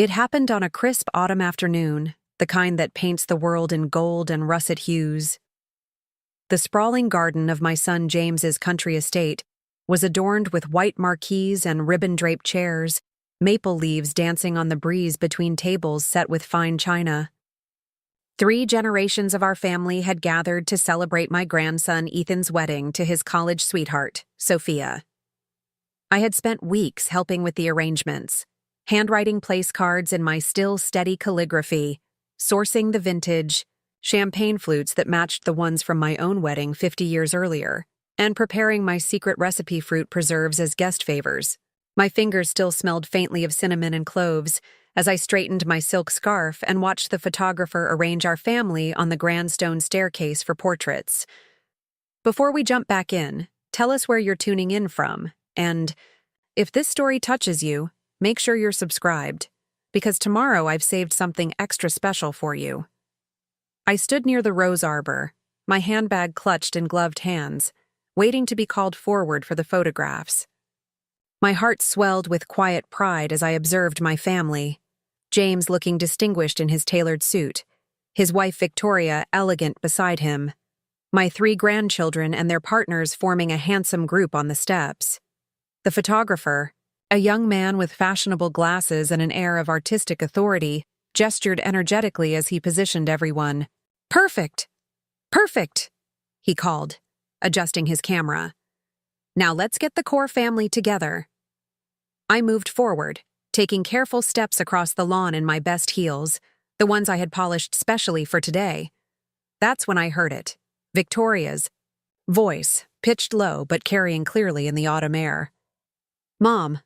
It happened on a crisp autumn afternoon, the kind that paints the world in gold and russet hues. The sprawling garden of my son James's country estate was adorned with white marquees and ribbon-draped chairs, maple leaves dancing on the breeze between tables set with fine china. 3 generations of our family had gathered to celebrate my grandson Ethan's wedding to his college sweetheart, Sophia. I had spent weeks helping with the arrangements, handwriting place cards in my still steady calligraphy, sourcing the vintage champagne flutes that matched the ones from my own wedding 50 years earlier, and preparing my secret recipe fruit preserves as guest favors. My fingers still smelled faintly of cinnamon and cloves as I straightened my silk scarf and watched the photographer arrange our family on the grand stone staircase for portraits. Before we jump back in, tell us where you're tuning in from, and if this story touches you, make sure you're subscribed, because tomorrow I've saved something extra special for you. I stood near the rose arbor, my handbag clutched in gloved hands, waiting to be called forward for the photographs. My heart swelled with quiet pride as I observed my family, James looking distinguished in his tailored suit, his wife Victoria elegant beside him, my 3 grandchildren and their partners forming a handsome group on the steps. The photographer, a young man with fashionable glasses and an air of artistic authority, gestured energetically as he positioned everyone. "Perfect! Perfect!" he called, adjusting his camera. "Now let's get the core family together." I moved forward, taking careful steps across the lawn in my best heels, the ones I had polished specially for today. That's when I heard it, Victoria's voice, pitched low but carrying clearly in the autumn air. "Mom,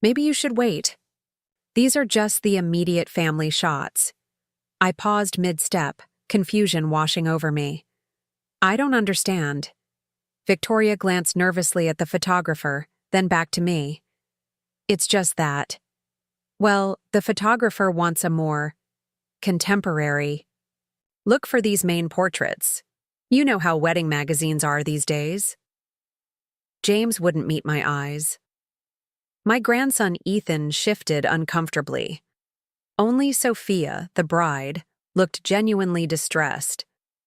maybe you should wait. These are just the immediate family shots." I paused mid-step, confusion washing over me. "I don't understand." Victoria glanced nervously at the photographer, then back to me. "It's just that. Well, the photographer wants a more contemporary look for these main portraits. You know how wedding magazines are these days." James wouldn't meet my eyes. My grandson Ethan shifted uncomfortably. Only Sophia, the bride, looked genuinely distressed,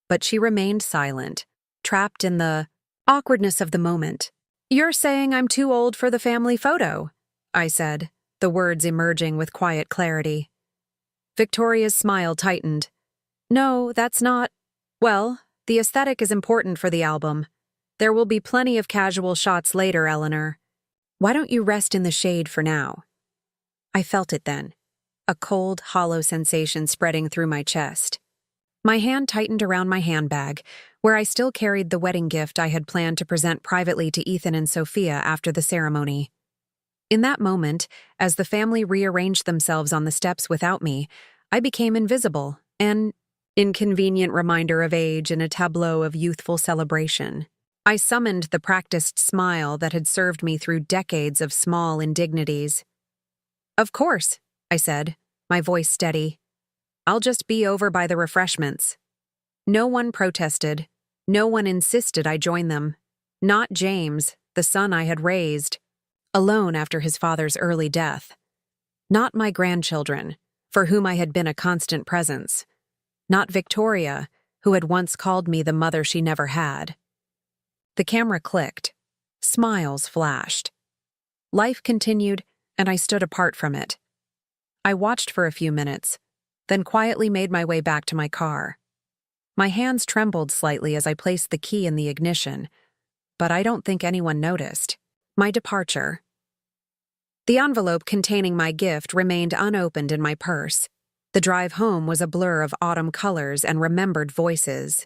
but she remained silent, trapped in the awkwardness of the moment. "You're saying I'm too old for the family photo," I said, the words emerging with quiet clarity. Victoria's smile tightened. "No, that's not. Well, the aesthetic is important for the album. There will be plenty of casual shots later, Eleanor. Why don't you rest in the shade for now?" I felt it then, a cold, hollow sensation spreading through my chest. My hand tightened around my handbag, where I still carried the wedding gift I had planned to present privately to Ethan and Sophia after the ceremony. In that moment, as the family rearranged themselves on the steps without me, I became invisible, an inconvenient reminder of age in a tableau of youthful celebration. I summoned the practiced smile that had served me through decades of small indignities. "Of course," I said, my voice steady. "I'll just be over by the refreshments." No one protested. No one insisted I join them. Not James, the son I had raised, alone after his father's early death. Not my grandchildren, for whom I had been a constant presence. Not Victoria, who had once called me the mother she never had. The camera clicked. Smiles flashed. Life continued, and I stood apart from it. I watched for a few minutes, then quietly made my way back to my car. My hands trembled slightly as I placed the key in the ignition, but I don't think anyone noticed. My departure. The envelope containing my gift remained unopened in my purse. The drive home was a blur of autumn colors and remembered voices.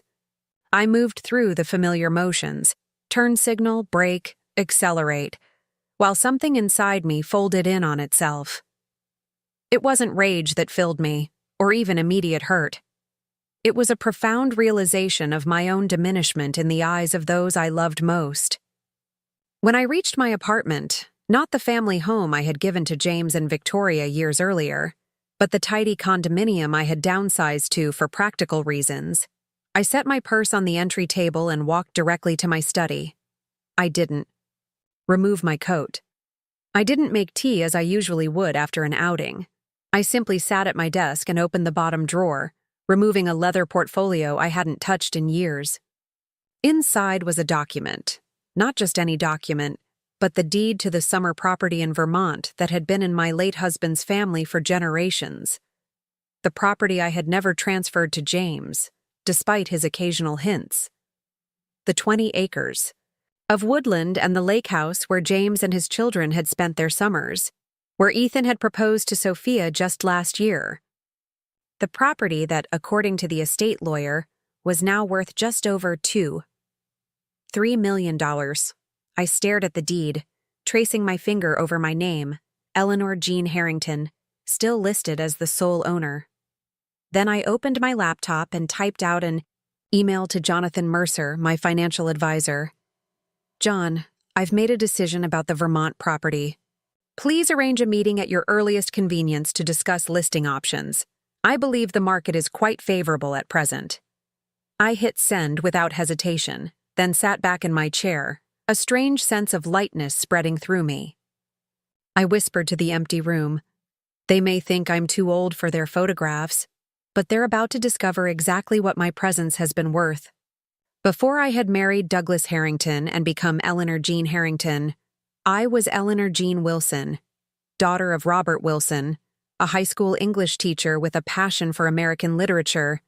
I moved through the familiar motions, turn signal, brake, accelerate, while something inside me folded in on itself. It wasn't rage that filled me, or even immediate hurt. It was a profound realization of my own diminishment in the eyes of those I loved most. When I reached my apartment, not the family home I had given to James and Victoria years earlier, but the tidy condominium I had downsized to for practical reasons, I set my purse on the entry table and walked directly to my study. I didn't remove my coat. I didn't make tea as I usually would after an outing. I simply sat at my desk and opened the bottom drawer, removing a leather portfolio I hadn't touched in years. Inside was a document. Not just any document, but the deed to the summer property in Vermont that had been in my late husband's family for generations. The property I had never transferred to James, despite his occasional hints. The 20 acres of woodland and the lake house where James and his children had spent their summers, where Ethan had proposed to Sophia just last year. The property that, according to the estate lawyer, was now worth just over $3 million. I stared at the deed, tracing my finger over my name, Eleanor Jean Harrington, still listed as the sole owner. Then I opened my laptop and typed out an email to Jonathan Mercer, my financial advisor. John, I've made a decision about the Vermont property. Please arrange a meeting at your earliest convenience to discuss listing options. I believe the market is quite favorable at present. I hit send without hesitation, then sat back in my chair, a strange sense of lightness spreading through me. I whispered to the empty room. They may think I'm too old for their photographs, but they're about to discover exactly what my presence has been worth. Before I had married Douglas Harrington and become Eleanor Jean Harrington, I was Eleanor Jean Wilson, daughter of Robert Wilson, a high school English teacher with a passion for American literature,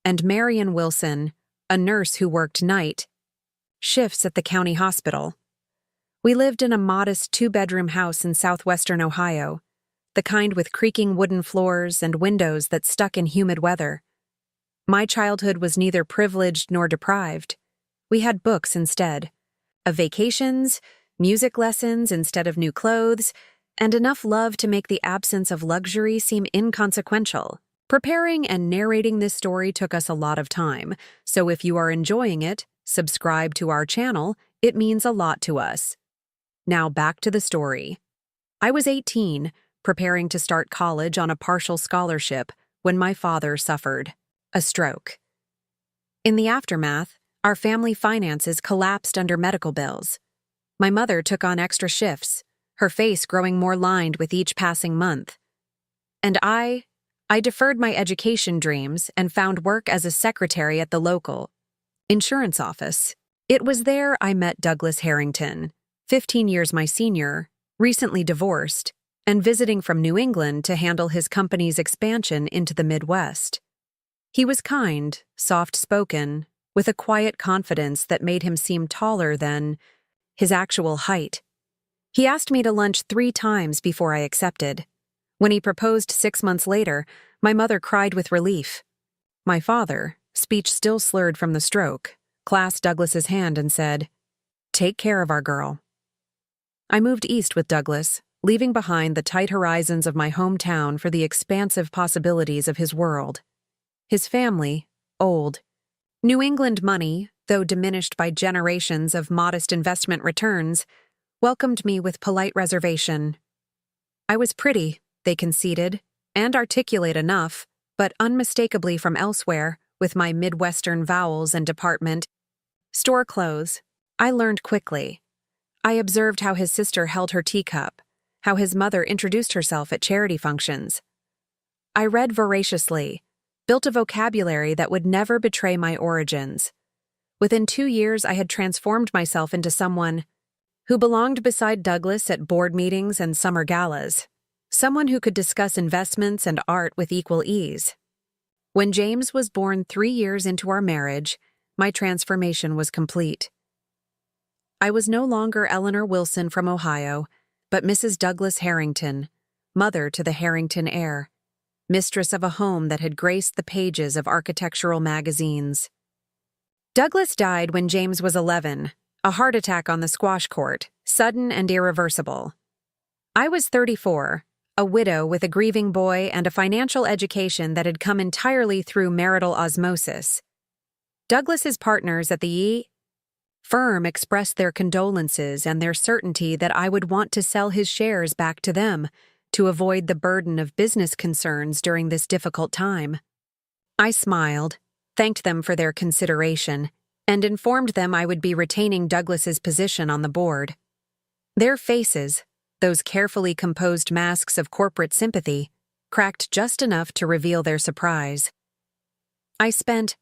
and Marion Wilson, a nurse who worked night shifts at the county hospital. We lived in a modest 2-bedroom house in southwestern Ohio, the kind with creaking wooden floors and windows that stuck in humid weather. My childhood was neither privileged nor deprived. We had books instead, of vacations, music lessons instead of new clothes, and enough love to make the absence of luxury seem inconsequential. Preparing and narrating this story took us a lot of time, so if you are enjoying it, subscribe to our channel. It means a lot to us. Now back to the story. I was 18, preparing to start college on a partial scholarship, when my father suffered a stroke. In the aftermath, our family finances collapsed under medical bills. My mother took on extra shifts, her face growing more lined with each passing month. And I deferred my education dreams and found work as a secretary at the local insurance office. It was there I met Douglas Harrington, 15 years my senior, recently divorced, and visiting from New England to handle his company's expansion into the Midwest. He was kind, soft-spoken, with a quiet confidence that made him seem taller than his actual height. He asked me to lunch 3 times before I accepted. When he proposed 6 months later, my mother cried with relief. My father, speech still slurred from the stroke, clasped Douglas's hand and said, "Take care of our girl." I moved east with Douglas, leaving behind the tight horizons of my hometown for the expansive possibilities of his world. His family, old. New England money, though diminished by generations of modest investment returns, welcomed me with polite reservation. I was pretty, they conceded, and articulate enough, but unmistakably from elsewhere, with my Midwestern vowels and department store clothes. I learned quickly. I observed how his sister held her teacup, how his mother introduced herself at charity functions. I read voraciously, built a vocabulary that would never betray my origins. Within 2 years, I had transformed myself into someone who belonged beside Douglas at board meetings and summer galas, someone who could discuss investments and art with equal ease. When James was born 3 years into our marriage, my transformation was complete. I was no longer Eleanor Wilson from Ohio, but Mrs. Douglas Harrington, mother to the Harrington heir, mistress of a home that had graced the pages of architectural magazines. Douglas died when James was 11, a heart attack on the squash court, sudden and irreversible. I was 34, a widow with a grieving boy and a financial education that had come entirely through marital osmosis. Douglas's partners at the firm expressed their condolences and their certainty that I would want to sell his shares back to them to avoid the burden of business concerns during this difficult time. I smiled, thanked them for their consideration, and informed them I would be retaining Douglas's position on the board. Their faces, those carefully composed masks of corporate sympathy, cracked just enough to reveal their surprise. I spent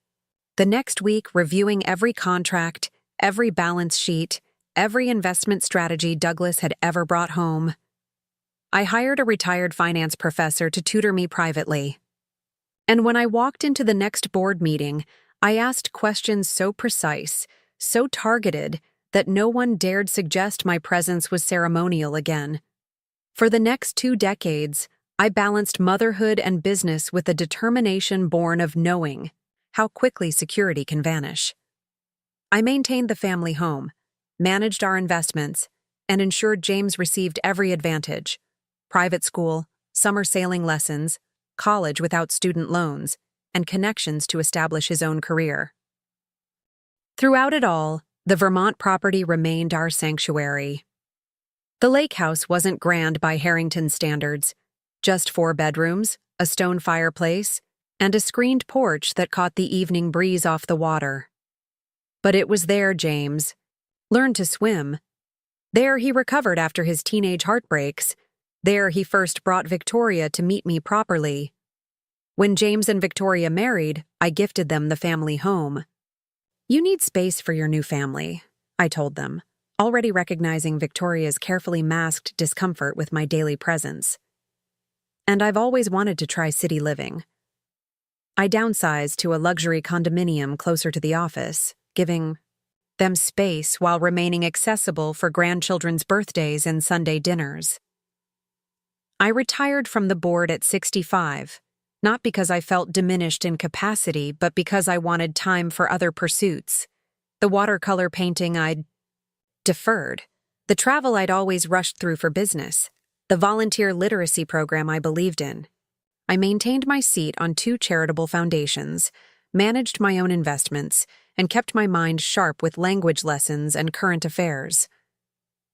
the next week reviewing every contract, every balance sheet, every investment strategy Douglas had ever brought home. I hired a retired finance professor to tutor me privately. And when I walked into the next board meeting, I asked questions so precise, so targeted, that no one dared suggest my presence was ceremonial again. For the next 2 decades, I balanced motherhood and business with a determination born of knowing how quickly security can vanish. I maintained the family home, managed our investments, and ensured James received every advantage: private school, summer sailing lessons, college without student loans, and connections to establish his own career. Throughout it all, the Vermont property remained our sanctuary. The lake house wasn't grand by Harrington standards, just 4 bedrooms, a stone fireplace, and a screened porch that caught the evening breeze off the water. But it was there James learned to swim. There he recovered after his teenage heartbreaks. There he first brought Victoria to meet me properly. When James and Victoria married, I gifted them the family home. "You need space for your new family," I told them, already recognizing Victoria's carefully masked discomfort with my daily presence. "And I've always wanted to try city living." I downsized to a luxury condominium closer to the office, giving them space while remaining accessible for grandchildren's birthdays and Sunday dinners. I retired from the board at 65, not because I felt diminished in capacity, but because I wanted time for other pursuits. The watercolor painting I'd deferred, the travel I'd always rushed through for business, the volunteer literacy program I believed in. I maintained my seat on 2 charitable foundations, managed my own investments, and kept my mind sharp with language lessons and current affairs.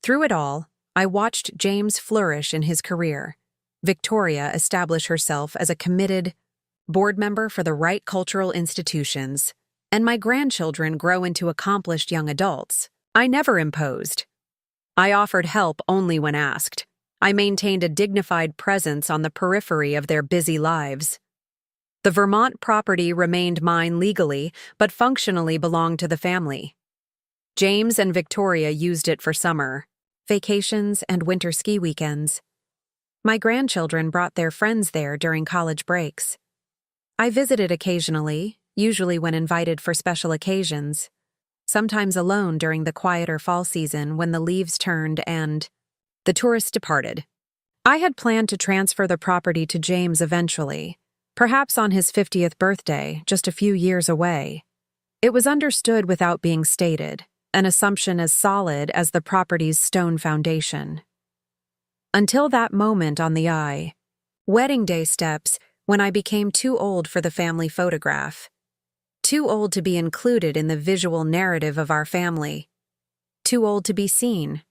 Through it all, I watched James flourish in his career, Victoria establish herself as a committed board member for the right cultural institutions, and my grandchildren grow into accomplished young adults. I never imposed. I offered help only when asked. I maintained a dignified presence on the periphery of their busy lives. The Vermont property remained mine legally, but functionally belonged to the family. James and Victoria used it for summer, vacations, and winter ski weekends. My grandchildren brought their friends there during college breaks. I visited occasionally, usually when invited for special occasions, sometimes alone during the quieter fall season when the leaves turned and the tourists departed. I had planned to transfer the property to James eventually, perhaps on his 50th birthday, just a few years away. It was understood without being stated, an assumption as solid as the property's stone foundation. Until that moment on the wedding day steps, when I became too old for the family photograph, too old to be included in the visual narrative of our family, too old to be seen.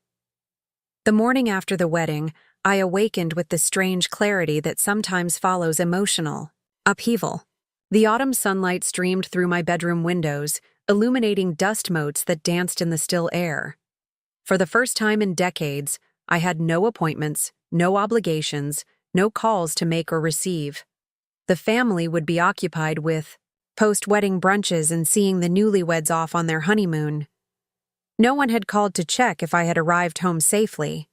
The morning after the wedding, I awakened with the strange clarity that sometimes follows emotional upheaval. The autumn sunlight streamed through my bedroom windows, illuminating dust motes that danced in the still air. For the first time in decades, I had no appointments, no obligations, no calls to make or receive. The family would be occupied with post-wedding brunches and seeing the newlyweds off on their honeymoon. No one had called to check if I had arrived home safely.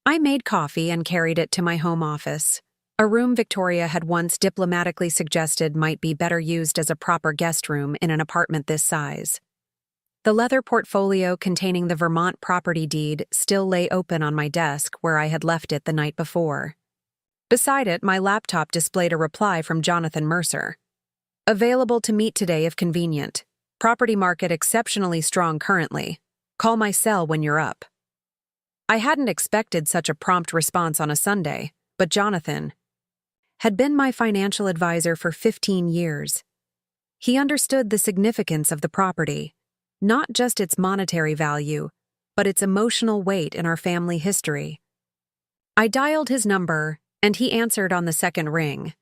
I made coffee and carried it to my home office, a room Victoria had once diplomatically suggested might be better used as a proper guest room in an apartment this size. The leather portfolio containing the Vermont property deed still lay open on my desk where I had left it the night before. Beside it, my laptop displayed a reply from Jonathan Mercer. "Available to meet today if convenient. Property market exceptionally strong currently. Call my cell when you're up." I hadn't expected such a prompt response on a Sunday, but Jonathan had been my financial advisor for 15 years. He understood the significance of the property, not just its monetary value, but its emotional weight in our family history. I dialed his number, and he answered on the second ring.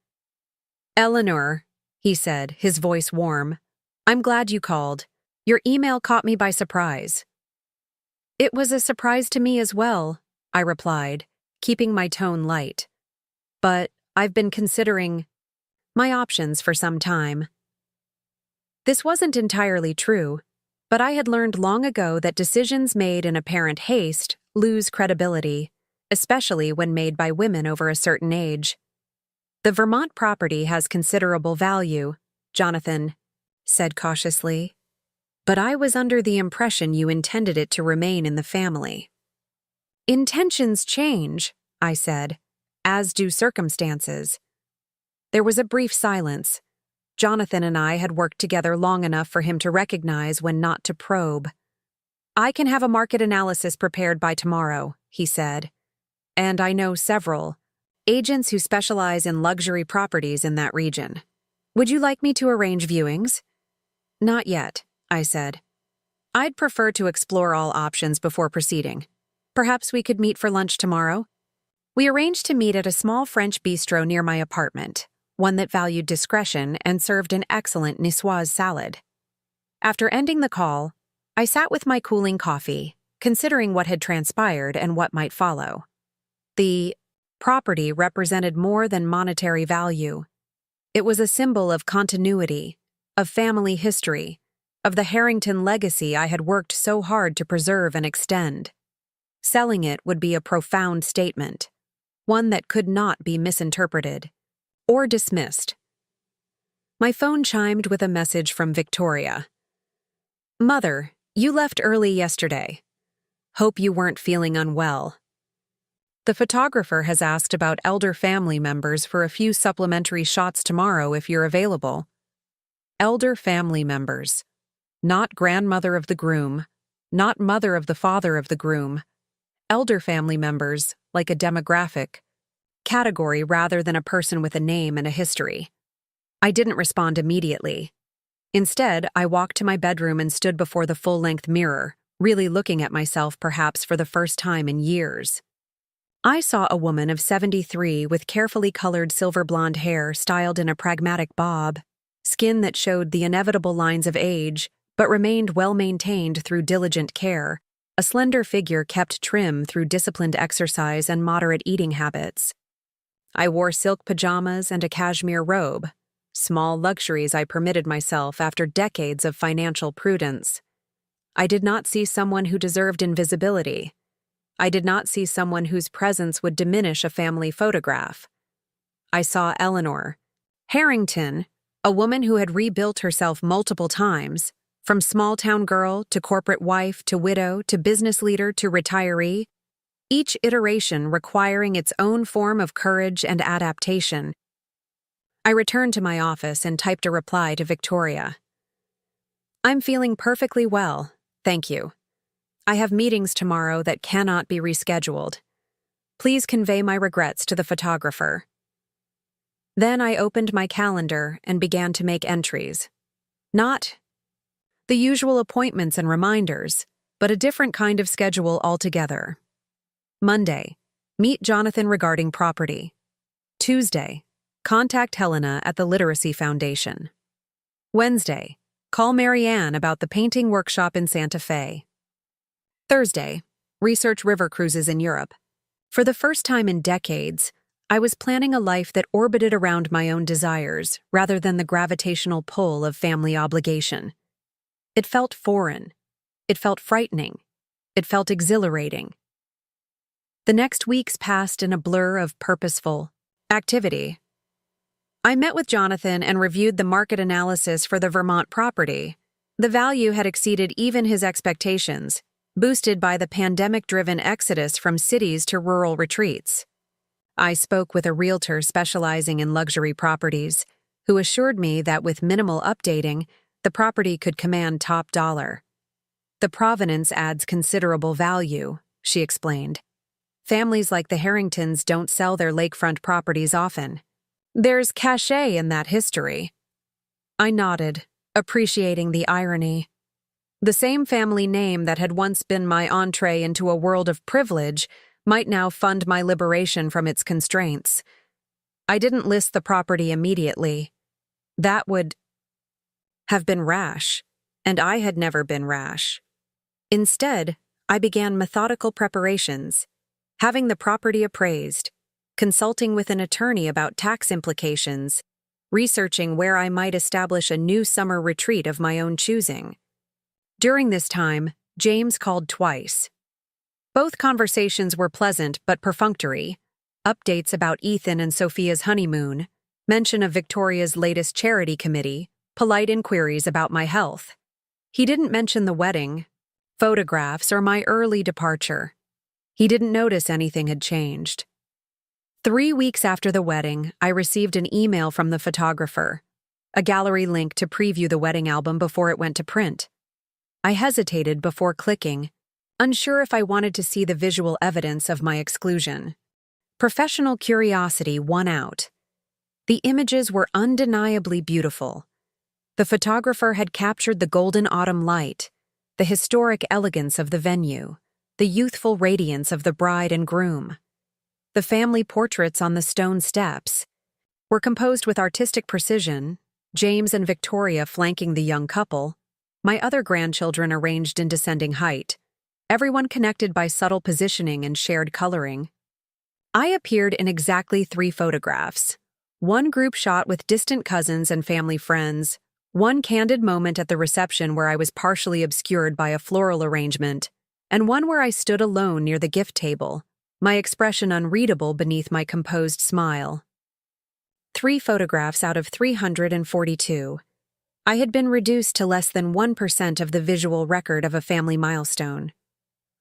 "Eleanor," he said, his voice warm, "I'm glad you called. Your email caught me by surprise." "It was a surprise to me as well," I replied, keeping my tone light. "But I've been considering my options for some time. This wasn't entirely true, but I had learned long ago that decisions made in apparent haste lose credibility, especially when made by women over a certain age. The Vermont property has considerable value, Jonathan said cautiously, but I was under the impression you intended it to remain in the family. Intentions change, I said, as do circumstances. There was a brief silence. Jonathan and I had worked together long enough for him to recognize when not to probe. I can have a market analysis prepared by tomorrow, he said. And I know several agents who specialize in luxury properties in that region. Would you like me to arrange viewings? Not yet, I said. I'd prefer to explore all options before proceeding. Perhaps we could meet for lunch tomorrow? We arranged to meet at a small French bistro near my apartment, one that valued discretion and served an excellent niçoise salad. After ending the call, I sat with my cooling coffee, considering what had transpired and what might follow. The property represented more than monetary value. It was a symbol of continuity, of family history, of the Harrington legacy I had worked so hard to preserve and extend. Selling it would be a profound statement, one that could not be misinterpreted or dismissed. My phone chimed with a message from Victoria. Mother, you left early yesterday. Hope you weren't feeling unwell. The photographer has asked about elder family members for a few supplementary shots tomorrow if you're available. Elder family members. Not grandmother of the groom, not mother of the father of the groom. Elder family members, like a demographic category rather than a person with a name and a history. I didn't respond immediately. Instead, I walked to my bedroom and stood before the full-length mirror, really looking at myself perhaps for the first time in years. I saw a woman of 73 with carefully colored silver blonde hair styled in a pragmatic bob, skin that showed the inevitable lines of age but remained well-maintained through diligent care, a slender figure kept trim through disciplined exercise and moderate eating habits. I wore silk pajamas and a cashmere robe, small luxuries I permitted myself after decades of financial prudence. I did not see someone who deserved invisibility. I did not see someone whose presence would diminish a family photograph. I saw Eleanor Harrington, a woman who had rebuilt herself multiple times, from small-town girl to corporate wife to widow to business leader to retiree, each iteration requiring its own form of courage and adaptation. I returned to my office and typed a reply to Victoria. I'm feeling perfectly well, thank you. I have meetings tomorrow that cannot be rescheduled. Please convey my regrets to the photographer. Then I opened my calendar and began to make entries. Not the usual appointments and reminders, but a different kind of schedule altogether. Monday, meet Jonathan regarding property. Tuesday, contact Helena at the Literacy Foundation. Wednesday, call Marianne about the painting workshop in Santa Fe. Thursday, research river cruises in Europe. For the first time in decades, I was planning a life that orbited around my own desires rather than the gravitational pull of family obligation. It felt foreign. It felt frightening. It felt exhilarating. The next weeks passed in a blur of purposeful activity. I met with Jonathan and reviewed the market analysis for the Vermont property. The value had exceeded even his expectations, boosted by the pandemic-driven exodus from cities to rural retreats. I spoke with a realtor specializing in luxury properties, who assured me that with minimal updating, the property could command top dollar. The provenance adds considerable value, she explained. Families like the Harringtons don't sell their lakefront properties often. There's cachet in that history. I nodded, appreciating the irony. The same family name that had once been my entree into a world of privilege might now fund my liberation from its constraints. I didn't list the property immediately. That would have been rash, and I had never been rash. Instead, I began methodical preparations, having the property appraised, consulting with an attorney about tax implications, researching where I might establish a new summer retreat of my own choosing. During this time, James called twice. Both conversations were pleasant but perfunctory. Updates about Ethan and Sophia's honeymoon, mention of Victoria's latest charity committee, polite inquiries about my health. He didn't mention the wedding, photographs, or my early departure. He didn't notice anything had changed. 3 weeks after the wedding, I received an email from the photographer, a gallery link to preview the wedding album before it went to print. I hesitated before clicking, unsure if I wanted to see the visual evidence of my exclusion. Professional curiosity won out. The images were undeniably beautiful. The photographer had captured the golden autumn light, the historic elegance of the venue, the youthful radiance of the bride and groom. The family portraits on the stone steps were composed with artistic precision, James and Victoria flanking the young couple, my other grandchildren arranged in descending height, everyone connected by subtle positioning and shared coloring. I appeared in exactly 3 photographs, one group shot with distant cousins and family friends, one candid moment at the reception where I was partially obscured by a floral arrangement, and one where I stood alone near the gift table, my expression unreadable beneath my composed smile. 3 photographs out of 342. I had been reduced to less than 1% of the visual record of a family milestone.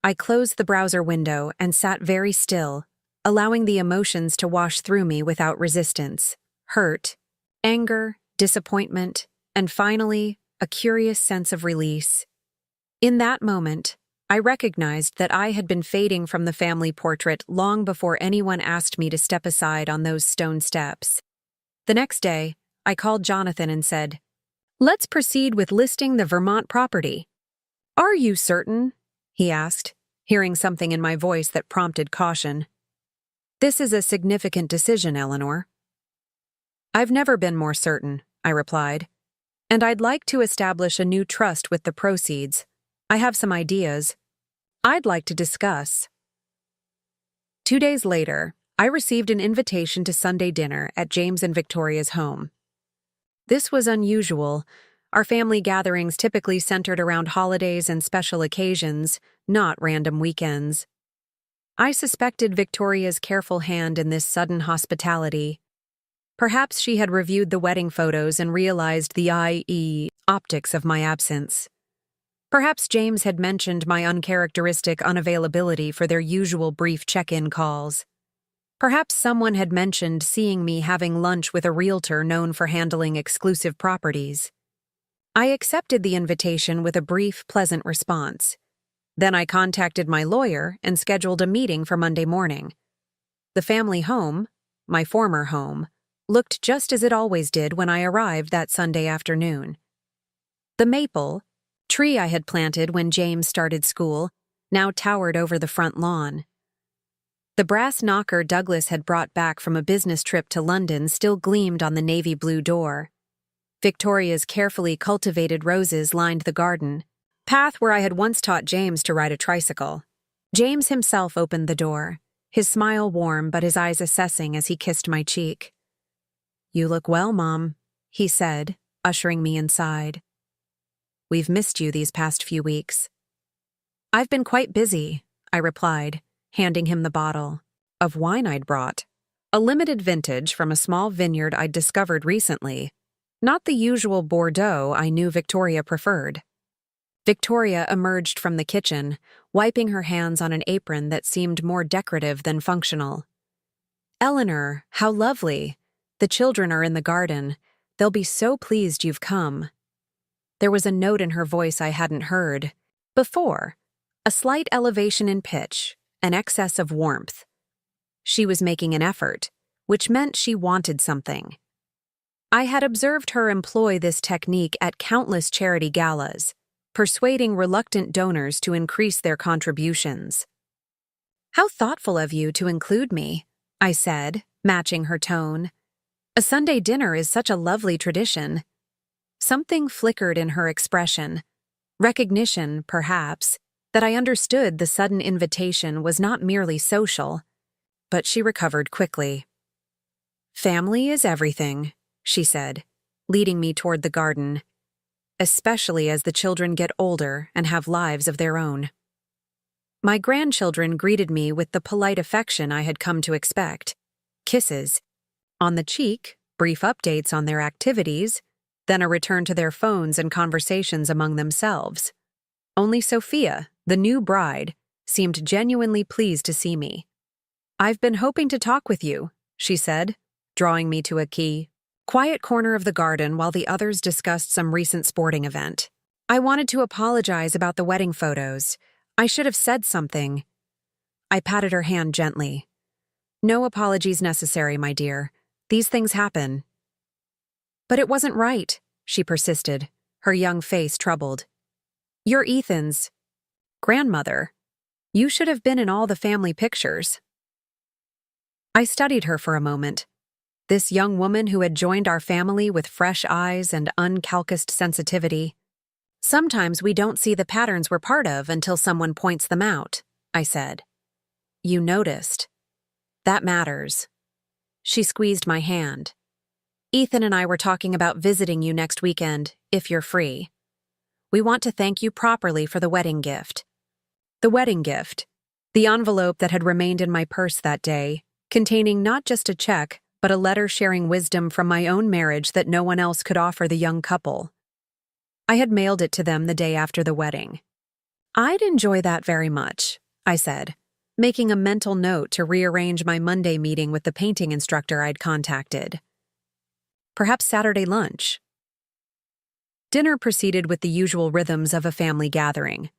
I closed the browser window and sat very still, allowing the emotions to wash through me without resistance: hurt, anger, disappointment, and finally, a curious sense of release. In that moment, I recognized that I had been fading from the family portrait long before anyone asked me to step aside on those stone steps. The next day, I called Jonathan and said, "Let's proceed with listing the Vermont property." "Are you certain?" he asked, hearing something in my voice that prompted caution. "This is a significant decision, Eleanor." "I've never been more certain," I replied. "And I'd like to establish a new trust with the proceeds. I have some ideas I'd like to discuss." 2 days later, I received an invitation to Sunday dinner at James and Victoria's home. This was unusual. Our family gatherings typically centered around holidays and special occasions, not random weekends. I suspected Victoria's careful hand in this sudden hospitality. Perhaps she had reviewed the wedding photos and realized the optics of my absence. Perhaps James had mentioned my uncharacteristic unavailability for their usual brief check-in calls. Perhaps someone had mentioned seeing me having lunch with a realtor known for handling exclusive properties. I accepted the invitation with a brief, pleasant response. Then I contacted my lawyer and scheduled a meeting for Monday morning. The family home, my former home, looked just as it always did when I arrived that Sunday afternoon. The maple, tree I had planted when James started school, now towered over the front lawn. The brass knocker Douglas had brought back from a business trip to London still gleamed on the navy blue door. Victoria's carefully cultivated roses lined the garden, path where I had once taught James to ride a tricycle. James himself opened the door, his smile warm but his eyes assessing as he kissed my cheek. "You look well, Mom," he said, ushering me inside. "We've missed you these past few weeks." "I've been quite busy," I replied, handing him the bottle of wine I'd brought. A limited vintage from a small vineyard I'd discovered recently, not the usual Bordeaux I knew Victoria preferred. Victoria emerged from the kitchen, wiping her hands on an apron that seemed more decorative than functional. "Eleanor, how lovely. The children are in the garden. They'll be so pleased you've come." There was a note in her voice I hadn't heard before, a slight elevation in pitch, an excess of warmth. She was making an effort, which meant she wanted something. I had observed her employ this technique at countless charity galas, persuading reluctant donors to increase their contributions. "How thoughtful of you to include me," I said, matching her tone. "A Sunday dinner is such a lovely tradition." Something flickered in her expression. Recognition, perhaps, that I understood the sudden invitation was not merely social. but she recovered quickly. "Family is everything," she said, leading me toward the garden, "especially as the children get older and have lives of their own." My grandchildren greeted me with the polite affection I had come to expect. Kisses on the cheek, brief updates on their activities, then a return to their phones and conversations among themselves. Only Sophia, the new bride, seemed genuinely pleased to see me. "I've been hoping to talk with you," she said, drawing me to a quiet corner of the garden while the others discussed some recent sporting event. "I wanted to apologize about the wedding photos. I should have said something." I patted her hand gently. "No apologies necessary, my dear. These things happen." "But it wasn't right," she persisted, her young face troubled. "You're Ethan's grandmother. You should have been in all the family pictures." I studied her for a moment. This young woman who had joined our family with fresh eyes and uncalcused sensitivity. "Sometimes we don't see the patterns we're part of until someone points them out," I said. "You noticed. That matters." She squeezed my hand. "Ethan and I were talking about visiting you next weekend, if you're free. We want to thank you properly for the wedding gift." The wedding gift. The envelope that had remained in my purse that day, containing not just a check, but a letter sharing wisdom from my own marriage that no one else could offer the young couple. I had mailed it to them the day after the wedding. "I'd enjoy that very much," I said, making a mental note to rearrange my Monday meeting with the painting instructor I'd contacted. Perhaps Saturday lunch. Dinner proceeded with the usual rhythms of a family gathering.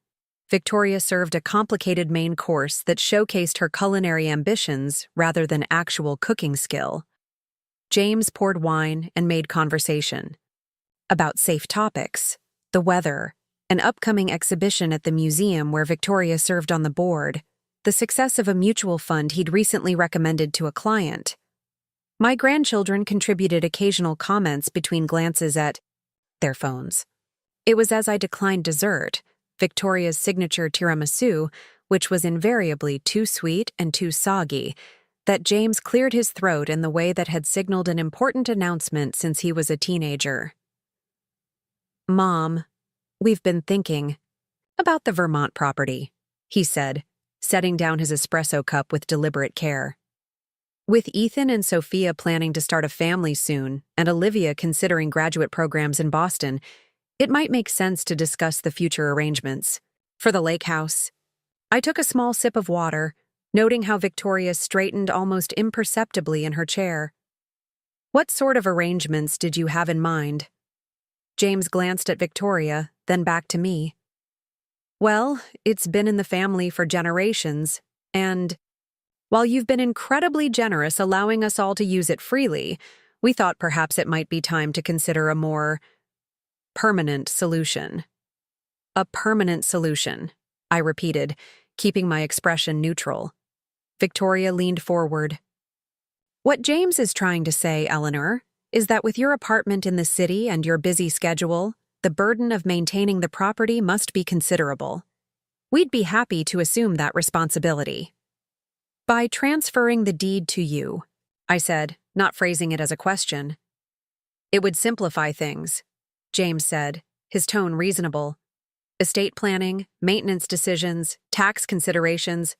Victoria served a complicated main course that showcased her culinary ambitions rather than actual cooking skill. James poured wine and made conversation about safe topics, the weather, an upcoming exhibition at the museum where Victoria served on the board, the success of a mutual fund he'd recently recommended to a client. My grandchildren contributed occasional comments between glances at their phones. It was as I declined dessert, Victoria's signature tiramisu, which was invariably too sweet and too soggy, that James cleared his throat in the way that had signaled an important announcement since he was a teenager. "Mom, we've been thinking about the Vermont property," he said, setting down his espresso cup with deliberate care. "With Ethan and Sophia planning to start a family soon, and Olivia considering graduate programs in Boston, it might make sense to discuss the future arrangements. For the lake house." I took a small sip of water, noting how Victoria straightened almost imperceptibly in her chair. "What sort of arrangements did you have in mind?" James glanced at Victoria, then back to me. "Well, it's been in the family for generations, and while you've been incredibly generous allowing us all to use it freely, we thought perhaps it might be time to consider a more permanent solution." "A permanent solution," I repeated, keeping my expression neutral. Victoria leaned forward. "What James is trying to say, Eleanor, is that with your apartment in the city and your busy schedule, the burden of maintaining the property must be considerable. We'd be happy to assume that responsibility. By transferring the deed to you," I said, not phrasing it as a question. "It would simplify things," James said, his tone reasonable. "Estate planning, maintenance decisions, tax considerations,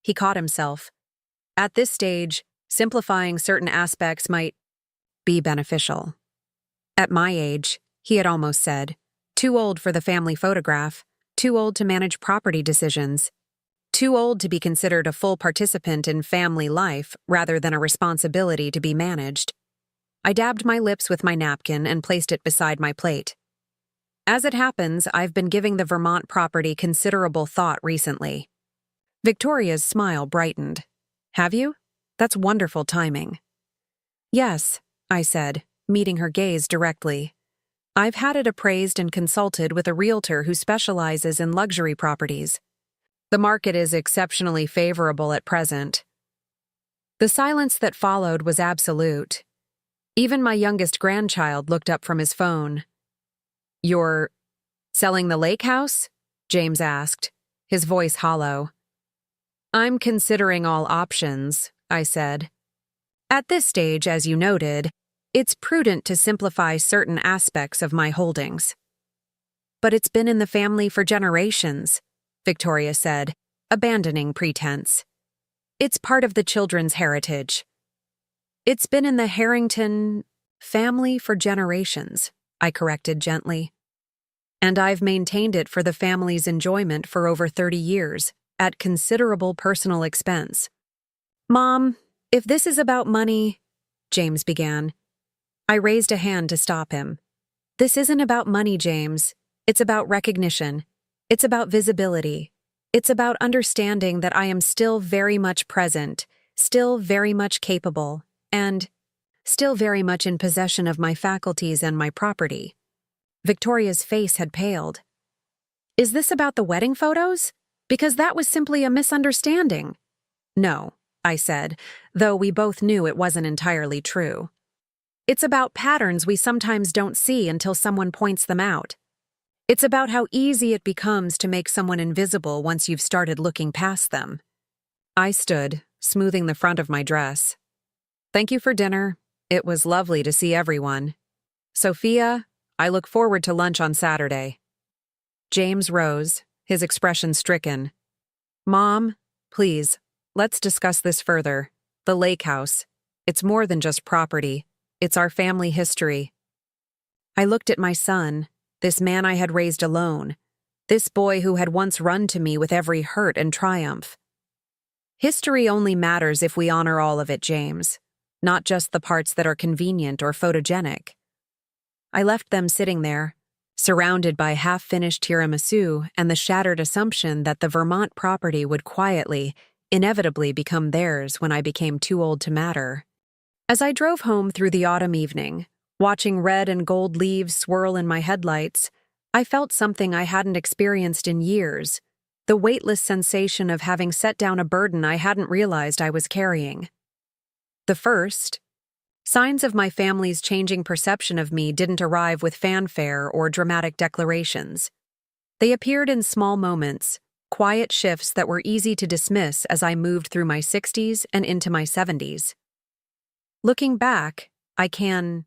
He caught himself. "At this stage, simplifying certain aspects might be beneficial." At my age, he had almost said, too old for the family photograph, too old to manage property decisions, too old to be considered a full participant in family life rather than a responsibility to be managed. I dabbed my lips with my napkin and placed it beside my plate. "As it happens, I've been giving the Vermont property considerable thought recently." Victoria's smile brightened. "Have you? That's wonderful timing." "Yes," I said, meeting her gaze directly. "I've had it appraised and consulted with a realtor who specializes in luxury properties. The market is exceptionally favorable at present." The silence that followed was absolute. Even my youngest grandchild looked up from his phone. "You're selling the lake house?" James asked, his voice hollow. I'm considering all options, I said. At this stage, as you noted, it's prudent to simplify certain aspects of my holdings. But it's been in the family for generations, Victoria said, abandoning pretense. It's part of the children's heritage. It's been in the Harrington family for generations, I corrected gently. And I've maintained it for the family's enjoyment for over 30 years, at considerable personal expense. Mom, if this is about money, James began. I raised a hand to stop him. This isn't about money, James. It's about recognition. It's about visibility. It's about understanding that I am still very much present, still very much capable, and still very much in possession of my faculties and my property. Victoria's face had paled. Is this about the wedding photos? Because that was simply a misunderstanding. No, I said, though we both knew it wasn't entirely true. It's about patterns we sometimes don't see until someone points them out. It's about how easy it becomes to make someone invisible once you've started looking past them. I stood, smoothing the front of my dress. Thank you for dinner. It was lovely to see everyone. Sophia, I look forward to lunch on Saturday. James rose, his expression stricken. Mom, please, let's discuss this further. The lake house. It's more than just property. It's our family history. I looked at my son, this man I had raised alone, this boy who had once run to me with every hurt and triumph. History only matters if we honor all of it, James, not just the parts that are convenient or photogenic. I left them sitting there, surrounded by half-finished tiramisu and the shattered assumption that the Vermont property would quietly, inevitably become theirs when I became too old to matter. As I drove home through the autumn evening, watching red and gold leaves swirl in my headlights, I felt something I hadn't experienced in years, the weightless sensation of having set down a burden I hadn't realized I was carrying. The first, signs of my family's changing perception of me didn't arrive with fanfare or dramatic declarations. They appeared in small moments, quiet shifts that were easy to dismiss as I moved through my 60s and into my 70s. Looking back, I can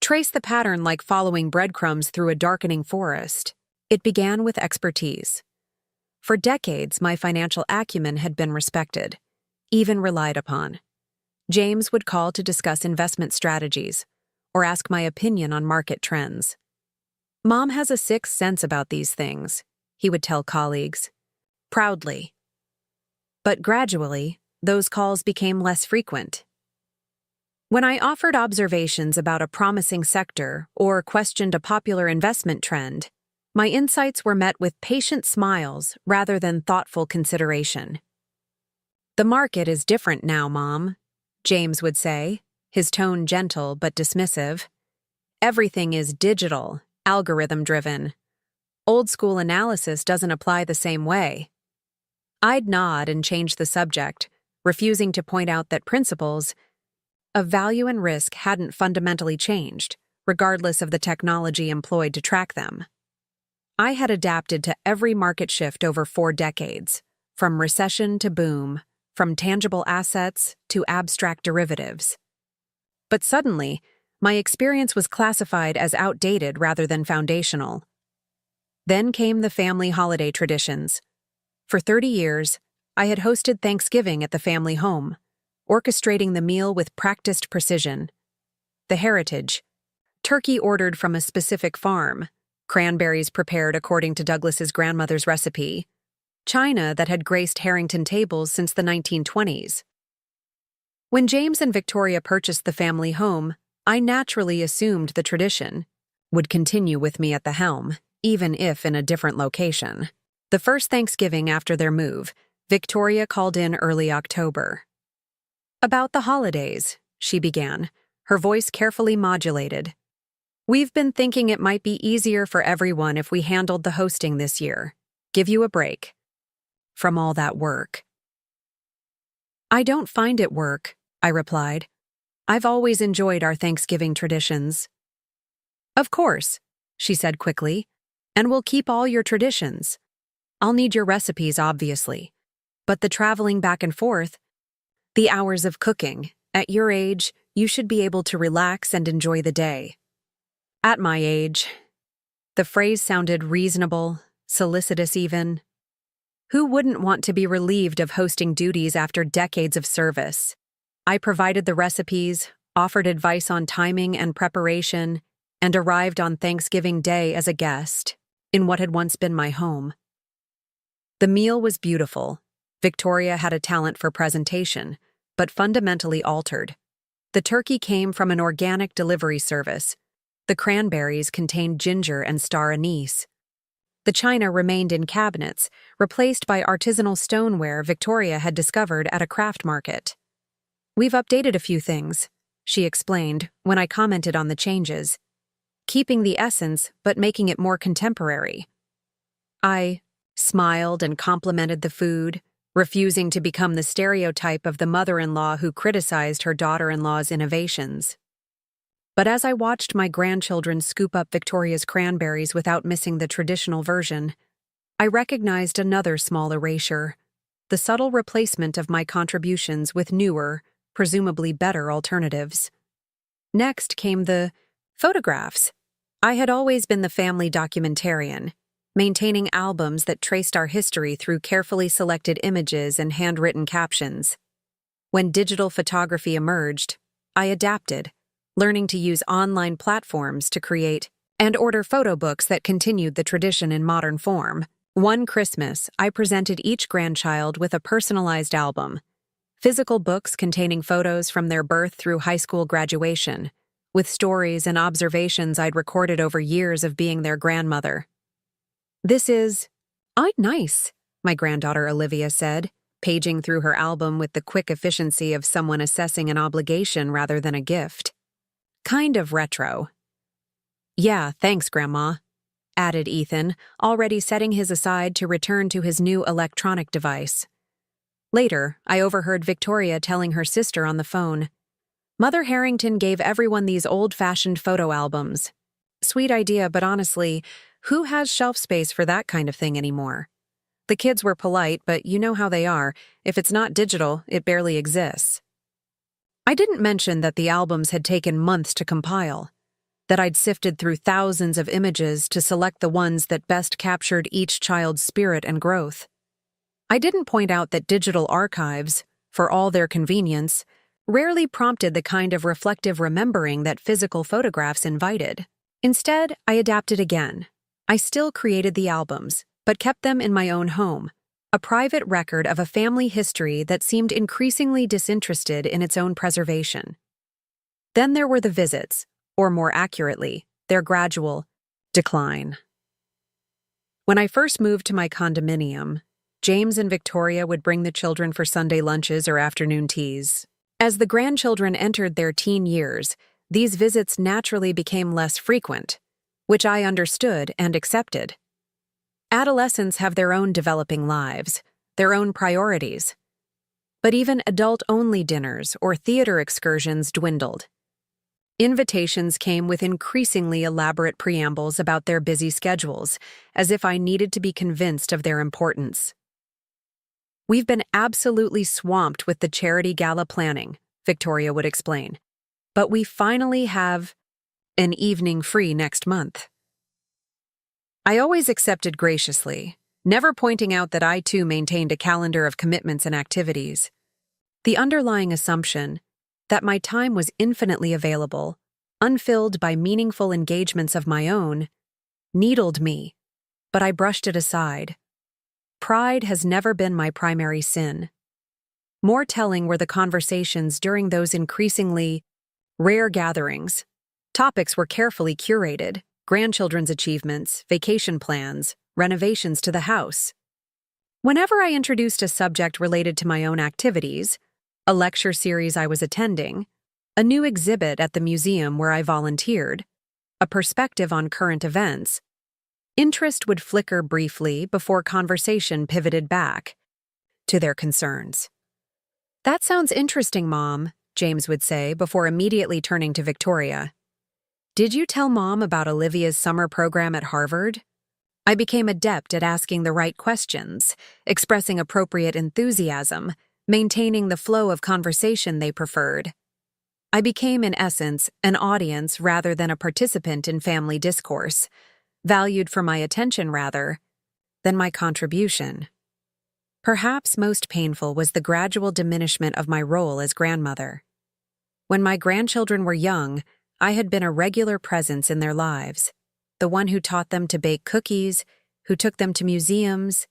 trace the pattern like following breadcrumbs through a darkening forest. It began with expertise. For decades, my financial acumen had been respected, even relied upon. James would call to discuss investment strategies or ask my opinion on market trends. Mom has a sixth sense about these things, he would tell colleagues, proudly. But gradually, those calls became less frequent. When I offered observations about a promising sector or questioned a popular investment trend, my insights were met with patient smiles rather than thoughtful consideration. The market is different now, Mom, James would say, his tone gentle but dismissive. Everything is digital, algorithm-driven. Old-school analysis doesn't apply the same way. I'd nod and change the subject, refusing to point out that principles of value and risk hadn't fundamentally changed, regardless of the technology employed to track them. I had adapted to every market shift over 4 decades, from recession to boom, from tangible assets to abstract derivatives. But suddenly, my experience was classified as outdated rather than foundational. Then came the family holiday traditions. For 30 years, I had hosted Thanksgiving at the family home, orchestrating the meal with practiced precision. The heritage: turkey ordered from a specific farm, cranberries prepared according to Douglas's grandmother's recipe, china that had graced Harrington tables since the 1920s. When James and Victoria purchased the family home, I naturally assumed the tradition would continue with me at the helm, even if in a different location. The first Thanksgiving after their move, Victoria called in early October. About the holidays, she began, her voice carefully modulated. We've been thinking it might be easier for everyone if we handled the hosting this year. Give you a break from all that work. I don't find it work, I replied. I've always enjoyed our Thanksgiving traditions. Of course, she said quickly, and we'll keep all your traditions. I'll need your recipes, obviously. But the traveling back and forth, the hours of cooking, at your age, you should be able to relax and enjoy the day. At my age, the phrase sounded reasonable, solicitous even. Who wouldn't want to be relieved of hosting duties after decades of service? I provided the recipes, offered advice on timing and preparation, and arrived on Thanksgiving Day as a guest, in what had once been my home. The meal was beautiful. Victoria had a talent for presentation, but fundamentally altered. The turkey came from an organic delivery service. The cranberries contained ginger and star anise. The china remained in cabinets, replaced by artisanal stoneware Victoria had discovered at a craft market. "We've updated a few things," she explained when I commented on the changes, "keeping the essence but making it more contemporary." I smiled and complimented the food, refusing to become the stereotype of the mother-in-law who criticized her daughter-in-law's innovations. But as I watched my grandchildren scoop up Victoria's cranberries without missing the traditional version, I recognized another small erasure, the subtle replacement of my contributions with newer, presumably better alternatives. Next came the photographs. I had always been the family documentarian, maintaining albums that traced our history through carefully selected images and handwritten captions. When digital photography emerged, I adapted, learning to use online platforms to create and order photo books that continued the tradition in modern form. One Christmas, I presented each grandchild with a personalized album, physical books containing photos from their birth through high school graduation, with stories and observations I'd recorded over years of being their grandmother. "This is nice," my granddaughter Olivia said, paging through her album with the quick efficiency of someone assessing an obligation rather than a gift. "Kind of retro." "Yeah, thanks, Grandma," added Ethan, already setting his aside to return to his new electronic device. Later, I overheard Victoria telling her sister on the phone, "Mother Harrington gave everyone these old-fashioned photo albums. Sweet idea, but honestly, who has shelf space for that kind of thing anymore? The kids were polite, but you know how they are. If it's not digital, it barely exists." I didn't mention that the albums had taken months to compile, that I'd sifted through thousands of images to select the ones that best captured each child's spirit and growth. I didn't point out that digital archives, for all their convenience, rarely prompted the kind of reflective remembering that physical photographs invited. Instead, I adapted again. I still created the albums, but kept them in my own home, a private record of a family history that seemed increasingly disinterested in its own preservation. Then there were the visits, or more accurately, their gradual decline. When I first moved to my condominium, James and Victoria would bring the children for Sunday lunches or afternoon teas. As the grandchildren entered their teen years, these visits naturally became less frequent, which I understood and accepted. Adolescents have their own developing lives, their own priorities. But even adult-only dinners or theater excursions dwindled. Invitations came with increasingly elaborate preambles about their busy schedules, as if I needed to be convinced of their importance. "We've been absolutely swamped with the charity gala planning," Victoria would explain. "But we finally have an evening free next month." I always accepted graciously, never pointing out that I too maintained a calendar of commitments and activities. The underlying assumption that my time was infinitely available, unfilled by meaningful engagements of my own, needled me, but I brushed it aside. Pride has never been my primary sin. More telling were the conversations during those increasingly rare gatherings. Topics were carefully curated: grandchildren's achievements, vacation plans, renovations to the house. Whenever I introduced a subject related to my own activities, a lecture series I was attending, a new exhibit at the museum where I volunteered, a perspective on current events, interest would flicker briefly before conversation pivoted back to their concerns. "That sounds interesting, Mom," James would say before immediately turning to Victoria. "Did you tell Mom about Olivia's summer program at Harvard?" I became adept at asking the right questions, expressing appropriate enthusiasm, maintaining the flow of conversation they preferred. I became, in essence, an audience rather than a participant in family discourse, valued for my attention rather than my contribution. Perhaps most painful was the gradual diminishment of my role as grandmother. When my grandchildren were young, I had been a regular presence in their lives, the one who taught them to bake cookies, who took them to museums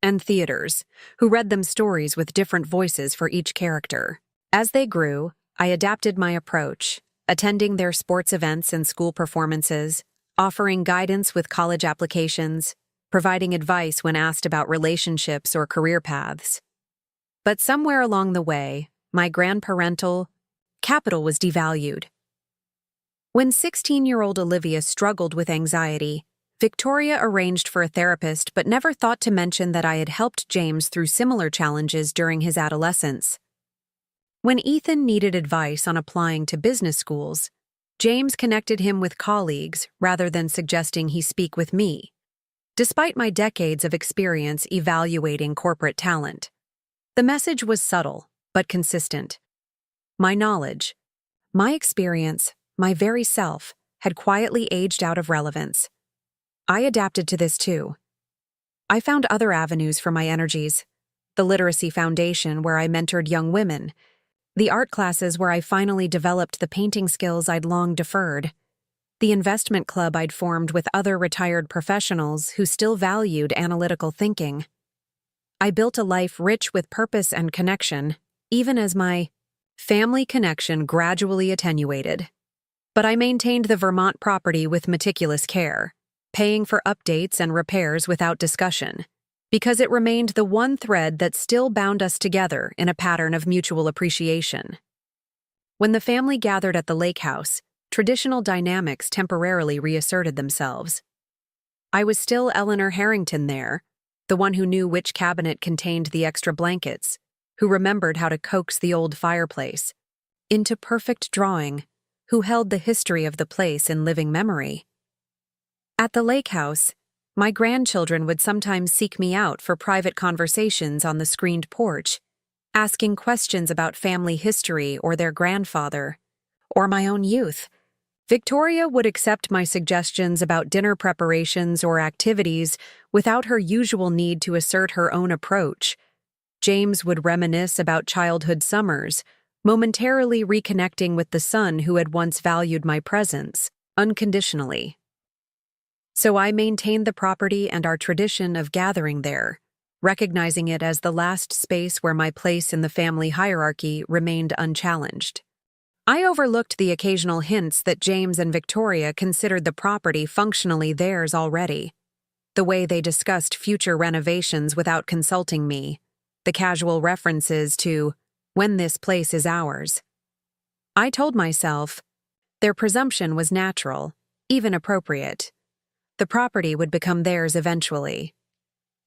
and theaters, who read them stories with different voices for each character. As they grew, I adapted my approach, attending their sports events and school performances, offering guidance with college applications, providing advice when asked about relationships or career paths. But somewhere along the way, my grandparental capital was devalued. When 16-year-old Olivia struggled with anxiety, Victoria arranged for a therapist but never thought to mention that I had helped James through similar challenges during his adolescence. When Ethan needed advice on applying to business schools, James connected him with colleagues rather than suggesting he speak with me. Despite my decades of experience evaluating corporate talent, the message was subtle but consistent. My knowledge, my experience, my very self had quietly aged out of relevance. I adapted to this too. I found other avenues for my energies: the literacy foundation where I mentored young women, the art classes where I finally developed the painting skills I'd long deferred, the investment club I'd formed with other retired professionals who still valued analytical thinking. I built a life rich with purpose and connection, even as my family connection gradually attenuated. But I maintained the Vermont property with meticulous care, paying for updates and repairs without discussion, because it remained the one thread that still bound us together in a pattern of mutual appreciation. When the family gathered at the lake house, traditional dynamics temporarily reasserted themselves. I was still Eleanor Harrington there, the one who knew which cabinet contained the extra blankets, who remembered how to coax the old fireplace into perfect drawing, who held the history of the place in living memory. At the lake house, my grandchildren would sometimes seek me out for private conversations on the screened porch, asking questions about family history or their grandfather, or my own youth. Victoria would accept my suggestions about dinner preparations or activities without her usual need to assert her own approach. James would reminisce about childhood summers, momentarily reconnecting with the son who had once valued my presence, unconditionally. So I maintained the property and our tradition of gathering there, recognizing it as the last space where my place in the family hierarchy remained unchallenged. I overlooked the occasional hints that James and Victoria considered the property functionally theirs already, the way they discussed future renovations without consulting me, the casual references to "when this place is ours." I told myself their presumption was natural, even appropriate. The property would become theirs eventually.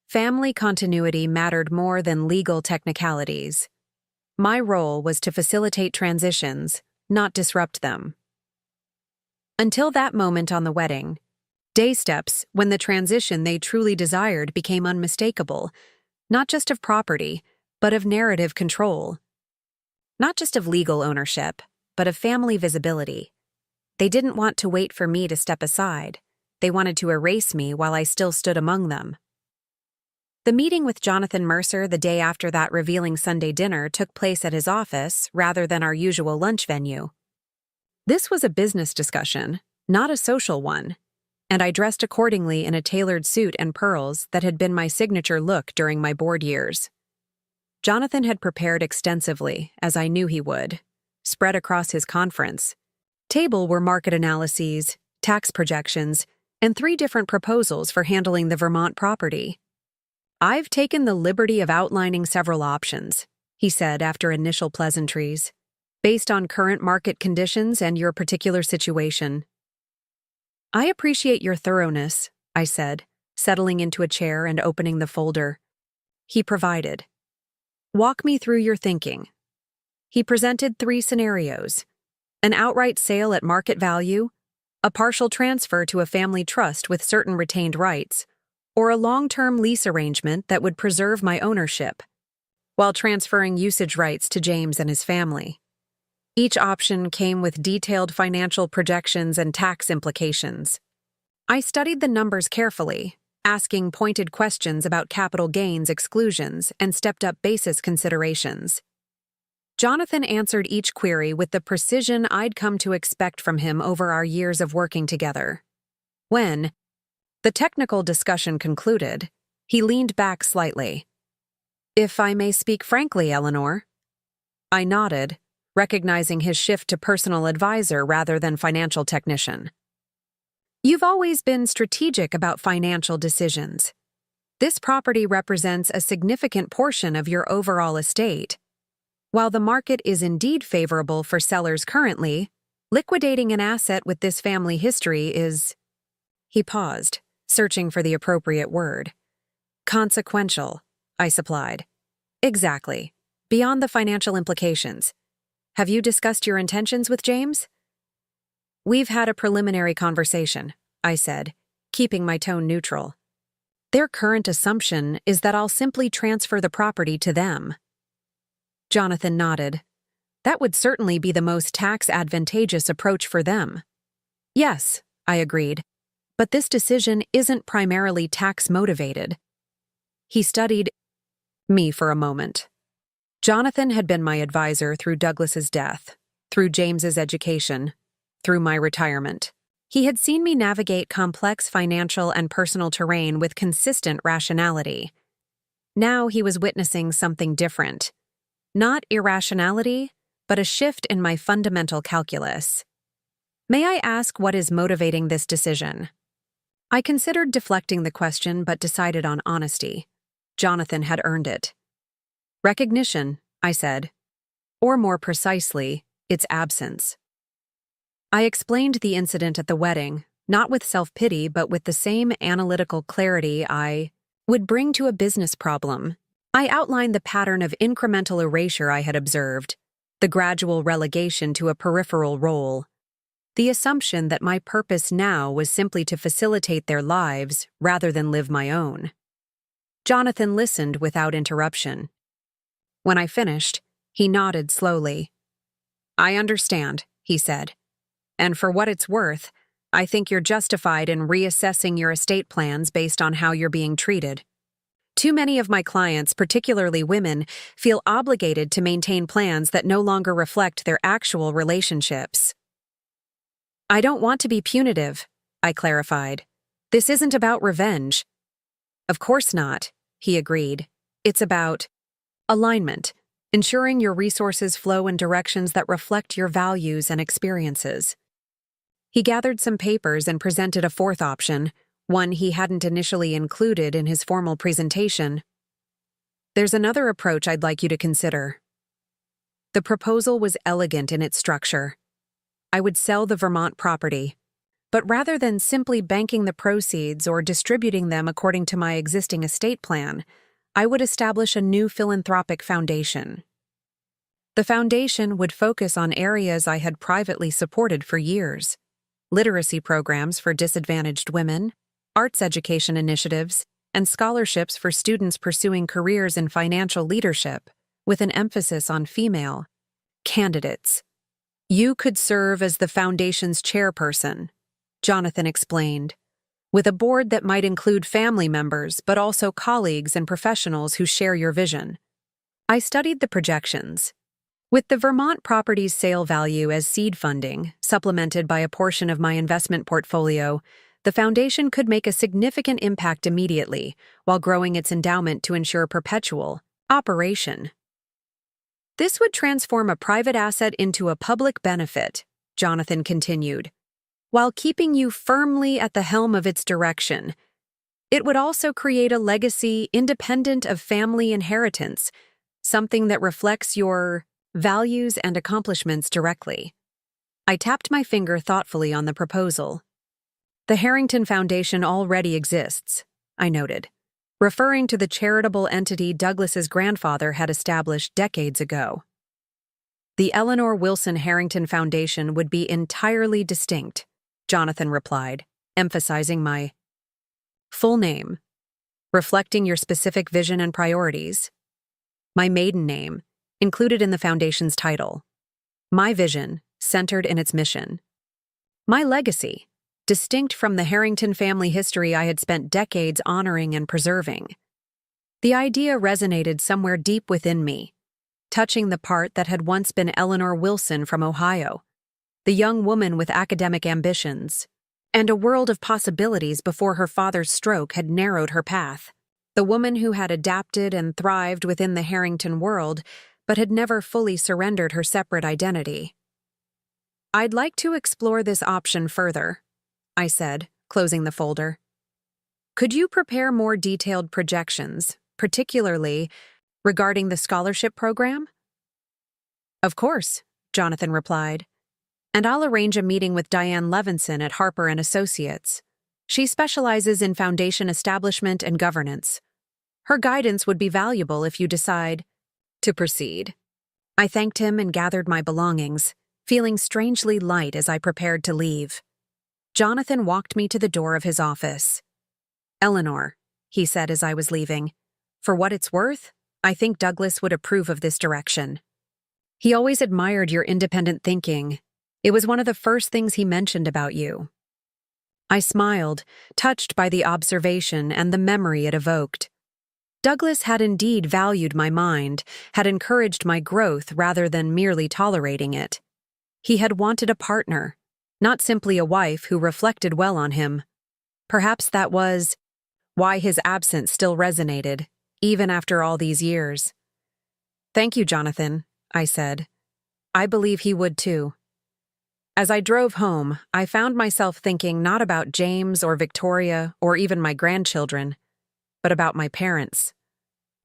Family continuity mattered more than legal technicalities. My role was to facilitate transitions, not disrupt them. Until that moment on the wedding day steps, when the transition they truly desired became unmistakable, not just of property, but of narrative control. Not just of legal ownership, but of family visibility. They didn't want to wait for me to step aside. They wanted to erase me while I still stood among them. The meeting with Jonathan Mercer the day after that revealing Sunday dinner took place at his office rather than our usual lunch venue. This was a business discussion, not a social one, and I dressed accordingly in a tailored suit and pearls that had been my signature look during my board years. Jonathan had prepared extensively, as I knew he would. Spread across his conference table were market analyses, tax projections, and 3 different proposals for handling the Vermont property. "I've taken the liberty of outlining several options," he said after initial pleasantries, "based on current market conditions and your particular situation." "I appreciate your thoroughness," I said, settling into a chair and opening the folder. He provided. "Walk me through your thinking." He presented 3 scenarios: an outright sale at market value, a partial transfer to a family trust with certain retained rights, or a long-term lease arrangement that would preserve my ownership, while transferring usage rights to James and his family. Each option came with detailed financial projections and tax implications. I studied the numbers carefully, asking pointed questions about capital gains exclusions and stepped-up basis considerations. Jonathan answered each query with the precision I'd come to expect from him over our years of working together. When the technical discussion concluded, he leaned back slightly. "If I may speak frankly, Eleanor." I nodded, recognizing his shift to personal advisor rather than financial technician. "You've always been strategic about financial decisions. This property represents a significant portion of your overall estate. While the market is indeed favorable for sellers currently, liquidating an asset with this family history is—" He paused, searching for the appropriate word. "Consequential," I supplied. "Exactly. Beyond the financial implications. Have you discussed your intentions with James?" "We've had a preliminary conversation," I said, keeping my tone neutral. "Their current assumption is that I'll simply transfer the property to them." Jonathan nodded. "That would certainly be the most tax-advantageous approach for them." "Yes," I agreed, "but this decision isn't primarily tax-motivated." He studied me for a moment. Jonathan had been my advisor through Douglas's death, through James's education, through my retirement. He had seen me navigate complex financial and personal terrain with consistent rationality. Now he was witnessing something different. Not irrationality, but a shift in my fundamental calculus. "May I ask what is motivating this decision?" I considered deflecting the question but decided on honesty. Jonathan had earned it. "Recognition," I said. Or more precisely, its absence. I explained the incident at the wedding, not with self-pity but with the same analytical clarity I would bring to a business problem. I outlined the pattern of incremental erasure I had observed, the gradual relegation to a peripheral role, the assumption that my purpose now was simply to facilitate their lives rather than live my own. Jonathan listened without interruption. When I finished, he nodded slowly. "I understand," he said. "And for what it's worth, I think you're justified in reassessing your estate plans based on how you're being treated. Too many of my clients, particularly women, feel obligated to maintain plans that no longer reflect their actual relationships." "I don't want to be punitive," I clarified. "This isn't about revenge." "Of course not," he agreed. "It's about alignment, ensuring your resources flow in directions that reflect your values and experiences." He gathered some papers and presented a fourth option, one he hadn't initially included in his formal presentation. "There's another approach I'd like you to consider." The proposal was elegant in its structure. I would sell the Vermont property, but rather than simply banking the proceeds or distributing them according to my existing estate plan, I would establish a new philanthropic foundation. The foundation would focus on areas I had privately supported for years: literacy programs for disadvantaged women, arts education initiatives, and scholarships for students pursuing careers in financial leadership, with an emphasis on female candidates. "You could serve as the foundation's chairperson," Jonathan explained, "with a board that might include family members but also colleagues and professionals who share your vision." I studied the projections. With the Vermont property's sale value as seed funding, supplemented by a portion of my investment portfolio, the foundation could make a significant impact immediately, while growing its endowment to ensure perpetual operation. "This would transform a private asset into a public benefit," Jonathan continued, "while keeping you firmly at the helm of its direction. It would also create a legacy independent of family inheritance, something that reflects your values and accomplishments directly." I tapped my finger thoughtfully on the proposal. "The Harrington Foundation already exists," I noted, referring to the charitable entity Douglas's grandfather had established decades ago. "The Eleanor Wilson Harrington Foundation would be entirely distinct," Jonathan replied, emphasizing my full name, reflecting your specific vision and priorities. My maiden name, included in the foundation's title. My vision, centered in its mission. My legacy, distinct from the Harrington family history I had spent decades honoring and preserving. The idea resonated somewhere deep within me, touching the part that had once been Eleanor Wilson from Ohio, the young woman with academic ambitions, and a world of possibilities before her father's stroke had narrowed her path. The woman who had adapted and thrived within the Harrington world, but had never fully surrendered her separate identity. I'd like to explore this option further, I said, closing the folder. Could you prepare more detailed projections, particularly regarding the scholarship program? Of course, Jonathan replied. And I'll arrange a meeting with Diane Levinson at Harper & Associates. She specializes in foundation establishment and governance. Her guidance would be valuable if you decide to proceed. I thanked him and gathered my belongings, feeling strangely light as I prepared to leave. Jonathan walked me to the door of his office. Eleanor, he said as I was leaving, for what it's worth, I think Douglas would approve of this direction. He always admired your independent thinking. It was one of the first things he mentioned about you. I smiled, touched by the observation and the memory it evoked. Douglas had indeed valued my mind, had encouraged my growth rather than merely tolerating it. He had wanted a partner, not simply a wife who reflected well on him. Perhaps that was why his absence still resonated, even after all these years. Thank you, Jonathan, I said. I believe he would too. As I drove home, I found myself thinking not about James or Victoria or even my grandchildren, but about my parents.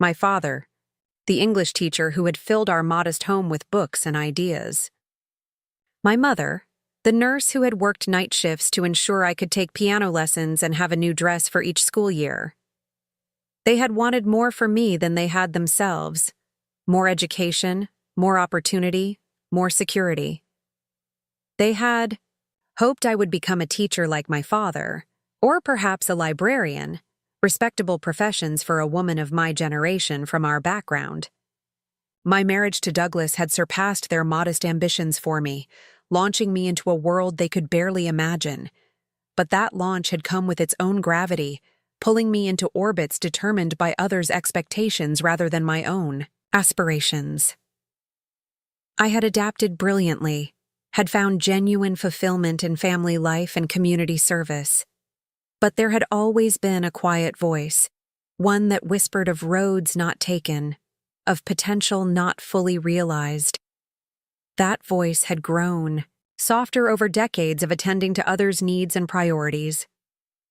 My father, the English teacher who had filled our modest home with books and ideas. My mother, the nurse who had worked night shifts to ensure I could take piano lessons and have a new dress for each school year. They had wanted more for me than they had themselves. More education, more opportunity, more security. They had hoped I would become a teacher like my father, or perhaps a librarian, respectable professions for a woman of my generation from our background. My marriage to Douglas had surpassed their modest ambitions for me, launching me into a world they could barely imagine. But that launch had come with its own gravity, pulling me into orbits determined by others' expectations rather than my own aspirations. I had adapted brilliantly, had found genuine fulfillment in family life and community service. But there had always been a quiet voice, one that whispered of roads not taken, of potential not fully realized. That voice had grown, softer over decades of attending to others' needs and priorities.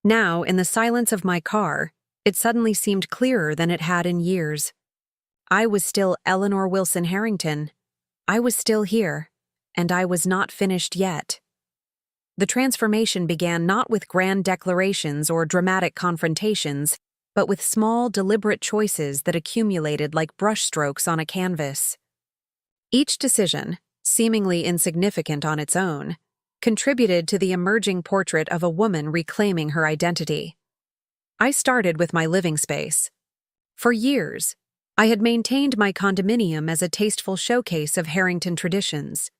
Now, in the silence of my car, it suddenly seemed clearer than it had in years. I was still Eleanor Wilson Harrington. I was still here. And I was not finished yet. The transformation began not with grand declarations or dramatic confrontations, but with small, deliberate choices that accumulated like brushstrokes on a canvas. Each decision, seemingly insignificant on its own, contributed to the emerging portrait of a woman reclaiming her identity. I started with my living space. For years, I had maintained my condominium as a tasteful showcase of Harrington traditions.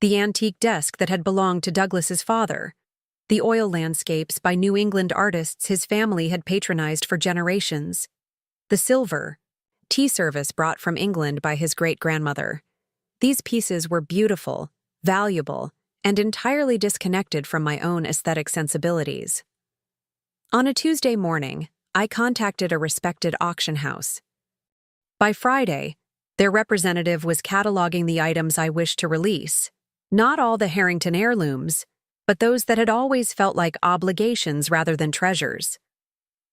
The antique desk that had belonged to Douglas's father, the oil landscapes by New England artists his family had patronized for generations, the silver, tea service brought from England by his great-grandmother. These pieces were beautiful, valuable, and entirely disconnected from my own aesthetic sensibilities. On a Tuesday morning, I contacted a respected auction house. By Friday, their representative was cataloging the items I wished to release. Not all the Harrington heirlooms, but those that had always felt like obligations rather than treasures.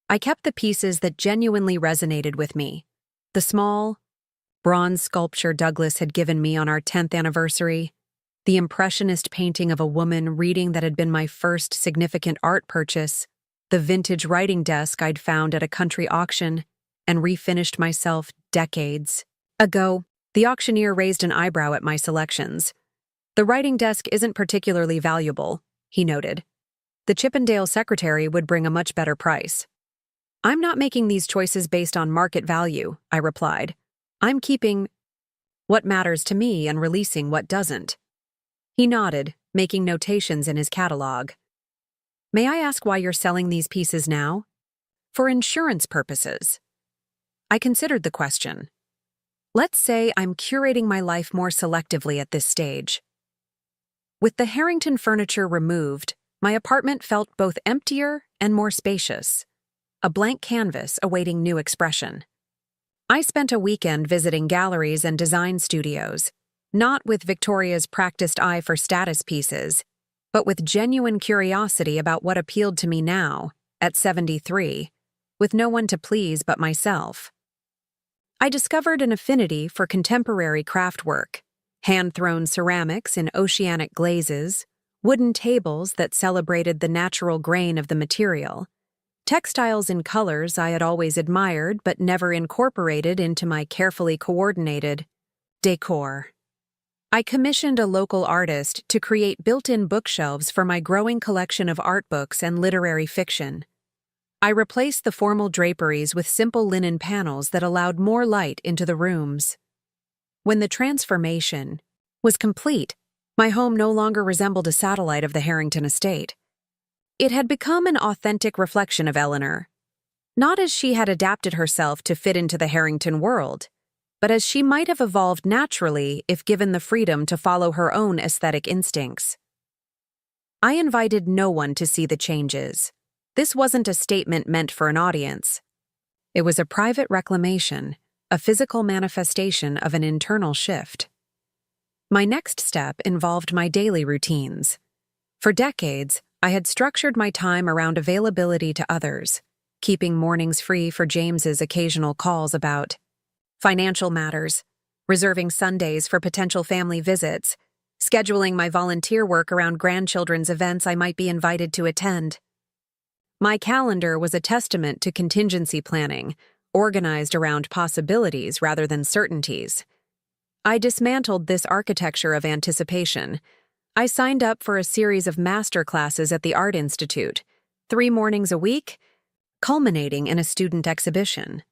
I kept the pieces that genuinely resonated with me. The small, bronze sculpture Douglas had given me on our 10th anniversary, the impressionist painting of a woman reading that had been my first significant art purchase, the vintage writing desk I'd found at a country auction and refinished myself decades ago. The auctioneer raised an eyebrow at my selections. The writing desk isn't particularly valuable, he noted. The Chippendale secretary would bring a much better price. I'm not making these choices based on market value, I replied. I'm keeping what matters to me and releasing what doesn't. He nodded, making notations in his catalog. May I ask why you're selling these pieces now? For insurance purposes. I considered the question. Let's say I'm curating my life more selectively at this stage. With the Harrington furniture removed, my apartment felt both emptier and more spacious, a blank canvas awaiting new expression. I spent a weekend visiting galleries and design studios, not with Victoria's practiced eye for status pieces, but with genuine curiosity about what appealed to me now, at 73, with no one to please but myself. I discovered an affinity for contemporary craftwork, hand-thrown ceramics in oceanic glazes, wooden tables that celebrated the natural grain of the material, textiles in colors I had always admired but never incorporated into my carefully coordinated decor. I commissioned a local artist to create built-in bookshelves for my growing collection of art books and literary fiction. I replaced the formal draperies with simple linen panels that allowed more light into the rooms. When the transformation was complete, my home no longer resembled a satellite of the Harrington estate. It had become an authentic reflection of Eleanor, not as she had adapted herself to fit into the Harrington world, but as she might have evolved naturally if given the freedom to follow her own aesthetic instincts. I invited no one to see the changes. This wasn't a statement meant for an audience. It was a private reclamation, a physical manifestation of an internal shift. My next step involved my daily routines. For decades, I had structured my time around availability to others, keeping mornings free for James's occasional calls about financial matters, reserving Sundays for potential family visits, scheduling my volunteer work around grandchildren's events I might be invited to attend. My calendar was a testament to contingency planning, organized around possibilities rather than certainties. I dismantled this architecture of anticipation. I signed up for a series of master classes at the Art Institute, 3 mornings a week, culminating in a student exhibition.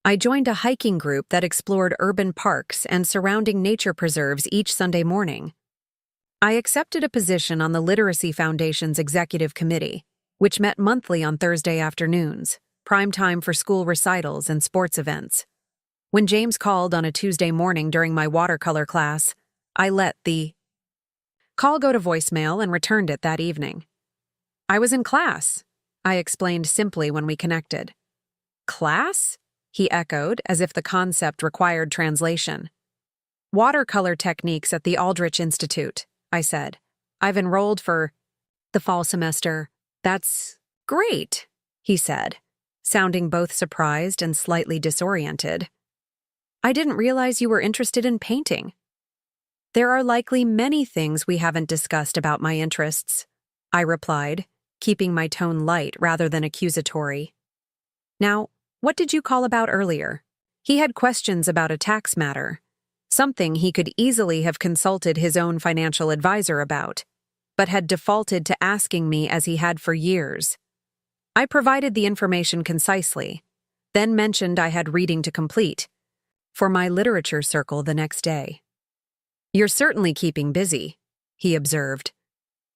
I joined a hiking group that explored urban parks and surrounding nature preserves each Sunday morning. I accepted a position on the Literacy Foundation's executive committee, which met monthly on Thursday afternoons, prime time for school recitals and sports events. When James called on a Tuesday morning during my watercolor class, I let the call go to voicemail and returned it that evening. I was in class, I explained simply when we connected. Class? He echoed, as if the concept required translation. Watercolor techniques at the Aldrich Institute, I said. I've enrolled for the fall semester. That's great, he said, sounding both surprised and slightly disoriented. I didn't realize you were interested in painting. There are likely many things we haven't discussed about my interests, I replied, keeping my tone light rather than accusatory. Now, what did you call about earlier? He had questions about a tax matter, something he could easily have consulted his own financial advisor about, but had defaulted to asking me as he had for years. I provided the information concisely, then mentioned I had reading to complete for my literature circle the next day. You're certainly keeping busy, he observed,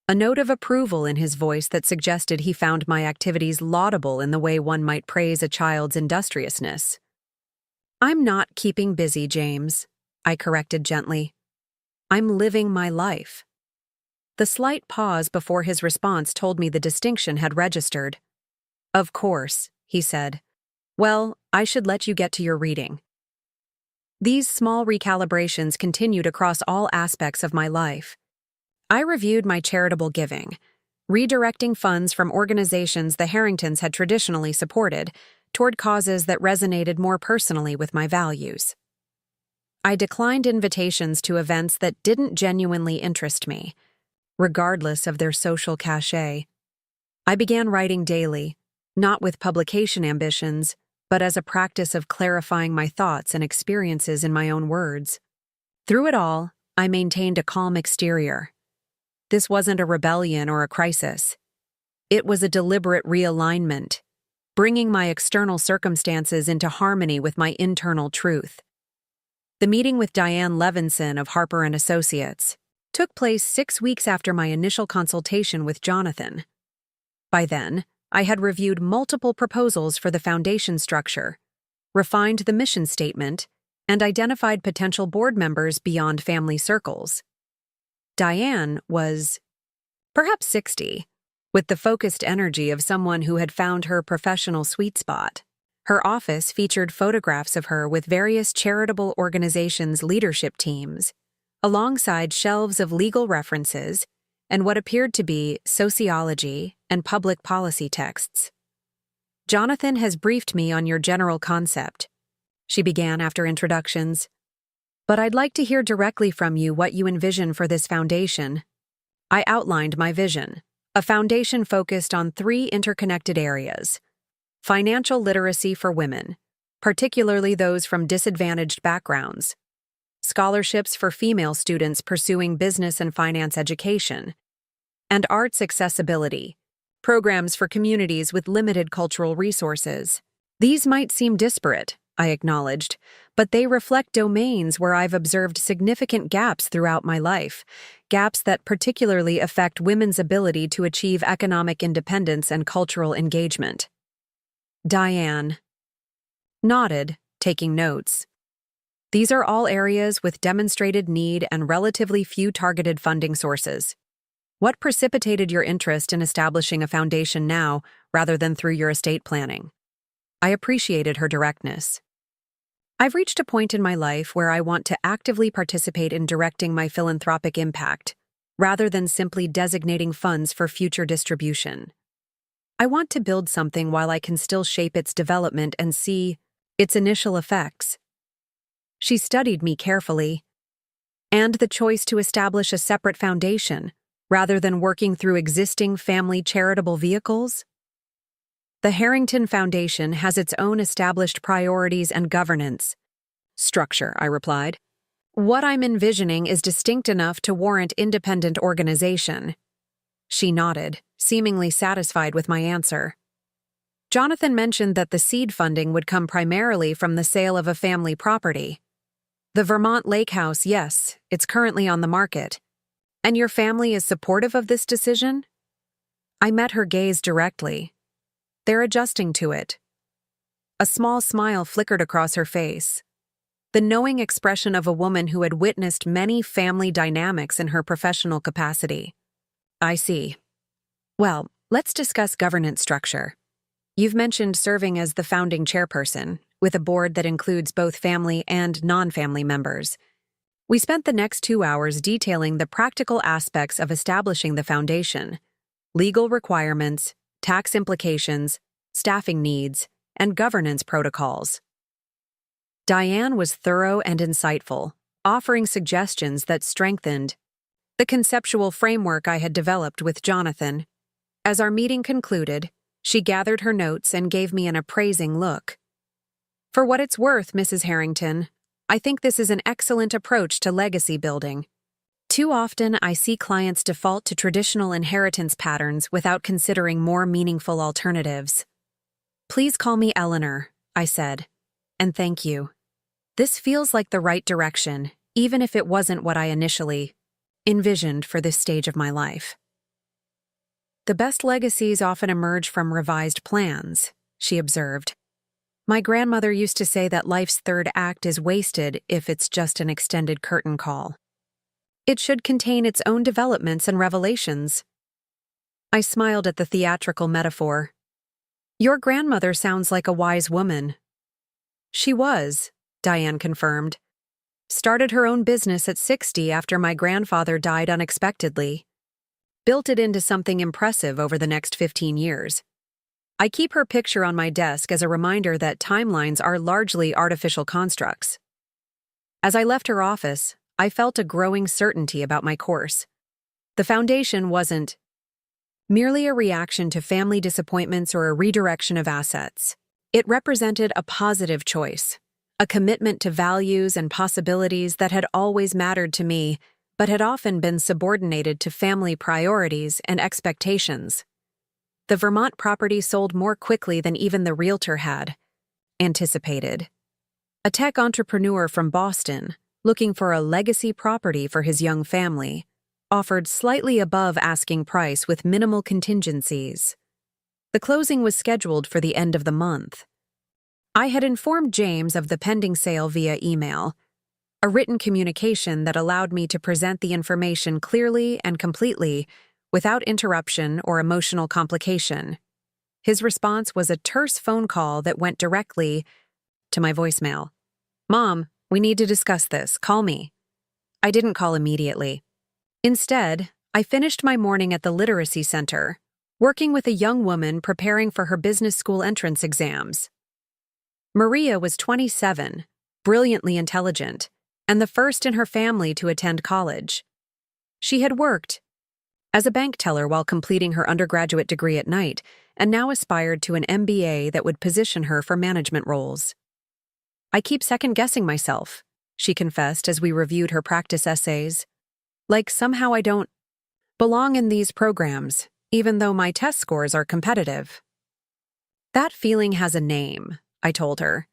a note of approval in his voice that suggested he found my activities laudable in the way one might praise a child's industriousness. I'm not keeping busy, James, I corrected gently. I'm living my life. The slight pause before his response told me the distinction had registered. Of course, he said. Well, I should let you get to your reading. These small recalibrations continued across all aspects of my life. I reviewed my charitable giving, redirecting funds from organizations the Harringtons had traditionally supported toward causes that resonated more personally with my values. I declined invitations to events that didn't genuinely interest me, regardless of their social cachet. I began writing daily, not with publication ambitions, but as a practice of clarifying my thoughts and experiences in my own words. Through it all, I maintained a calm exterior. This wasn't a rebellion or a crisis. It was a deliberate realignment, bringing my external circumstances into harmony with my internal truth. The meeting with Diane Levinson of Harper & Associates took place 6 weeks after my initial consultation with Jonathan. By then, I had reviewed multiple proposals for the foundation structure, refined the mission statement, and identified potential board members beyond family circles. Diane was perhaps 60, with the focused energy of someone who had found her professional sweet spot. Her office featured photographs of her with various charitable organizations' leadership teams, alongside shelves of legal references and what appeared to be sociology and public policy texts. "Jonathan has briefed me on your general concept," she began after introductions, "but I'd like to hear directly from you what you envision for this foundation." I outlined my vision, a foundation focused on 3 interconnected areas: financial literacy for women, particularly those from disadvantaged backgrounds; scholarships for female students pursuing business and finance education; and arts accessibility, programs for communities with limited cultural resources. These might seem disparate, I acknowledged, but they reflect domains where I've observed significant gaps throughout my life, gaps that particularly affect women's ability to achieve economic independence and cultural engagement. Diane nodded, taking notes. These are all areas with demonstrated need and relatively few targeted funding sources. What precipitated your interest in establishing a foundation now, rather than through your estate planning? I appreciated her directness. I've reached a point in my life where I want to actively participate in directing my philanthropic impact, rather than simply designating funds for future distribution. I want to build something while I can still shape its development and see its initial effects. She studied me carefully. And the choice to establish a separate foundation, rather than working through existing family charitable vehicles? The Harrington Foundation has its own established priorities and governance structure, I replied. What I'm envisioning is distinct enough to warrant independent organization. She nodded, seemingly satisfied with my answer. Jonathan mentioned that the seed funding would come primarily from the sale of a family property. The Vermont Lake House, yes, it's currently on the market. And your family is supportive of this decision? I met her gaze directly. They're adjusting to it. A small smile flickered across her face, the knowing expression of a woman who had witnessed many family dynamics in her professional capacity. I see. Well, let's discuss governance structure. You've mentioned serving as the founding chairperson, with a board that includes both family and non-family members. We spent the next 2 hours detailing the practical aspects of establishing the foundation: legal requirements, tax implications, staffing needs, and governance protocols. Diane was thorough and insightful, offering suggestions that strengthened the conceptual framework I had developed with Jonathan. As our meeting concluded, she gathered her notes and gave me an appraising look. For what it's worth, Mrs. Harrington, I think this is an excellent approach to legacy building. Too often, I see clients default to traditional inheritance patterns without considering more meaningful alternatives. Please call me Eleanor, I said, and thank you. This feels like the right direction, even if it wasn't what I initially envisioned for this stage of my life. The best legacies often emerge from revised plans, she observed. My grandmother used to say that life's third act is wasted if it's just an extended curtain call. It should contain its own developments and revelations. I smiled at the theatrical metaphor. Your grandmother sounds like a wise woman. She was, Diane confirmed. Started her own business at 60 after my grandfather died unexpectedly. Built it into something impressive over the next 15 years. I keep her picture on my desk as a reminder that timelines are largely artificial constructs. As I left her office, I felt a growing certainty about my course. The foundation wasn't merely a reaction to family disappointments or a redirection of assets. It represented a positive choice, a commitment to values and possibilities that had always mattered to me, but had often been subordinated to family priorities and expectations. The Vermont property sold more quickly than even the realtor had anticipated. A tech entrepreneur from Boston, looking for a legacy property for his young family, offered slightly above asking price with minimal contingencies. The closing was scheduled for the end of the month. I had informed James of the pending sale via email, a written communication that allowed me to present the information clearly and completely without interruption or emotional complication. His response was a terse phone call that went directly to my voicemail. "Mom, we need to discuss this. Call me." I didn't call immediately. Instead, I finished my morning at the Literacy Center, working with a young woman preparing for her business school entrance exams. Maria was 27, brilliantly intelligent, and the first in her family to attend college. She had worked as a bank teller while completing her undergraduate degree at night, and now aspired to an MBA that would position her for management roles. "I keep second-guessing myself," she confessed as we reviewed her practice essays. "Like somehow I don't belong in these programs, even though my test scores are competitive." "That feeling has a name," I told her.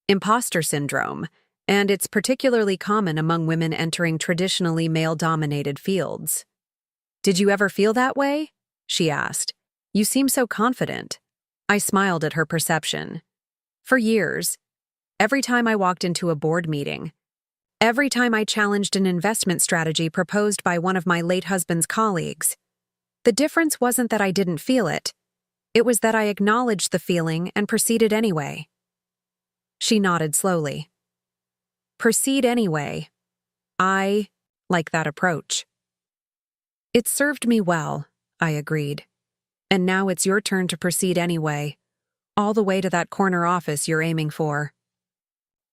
"Imposter syndrome, and it's particularly common among women entering traditionally male-dominated fields." "Did you ever feel that way?" she asked. "You seem so confident." I smiled at her perception. "For years, every time I walked into a board meeting, every time I challenged an investment strategy proposed by one of my late husband's colleagues, the difference wasn't that I didn't feel it. It was that I acknowledged the feeling and proceeded anyway." She nodded slowly. "Proceed anyway. I like that approach." "It served me well," I agreed. "And now it's your turn to proceed anyway, all the way to that corner office you're aiming for."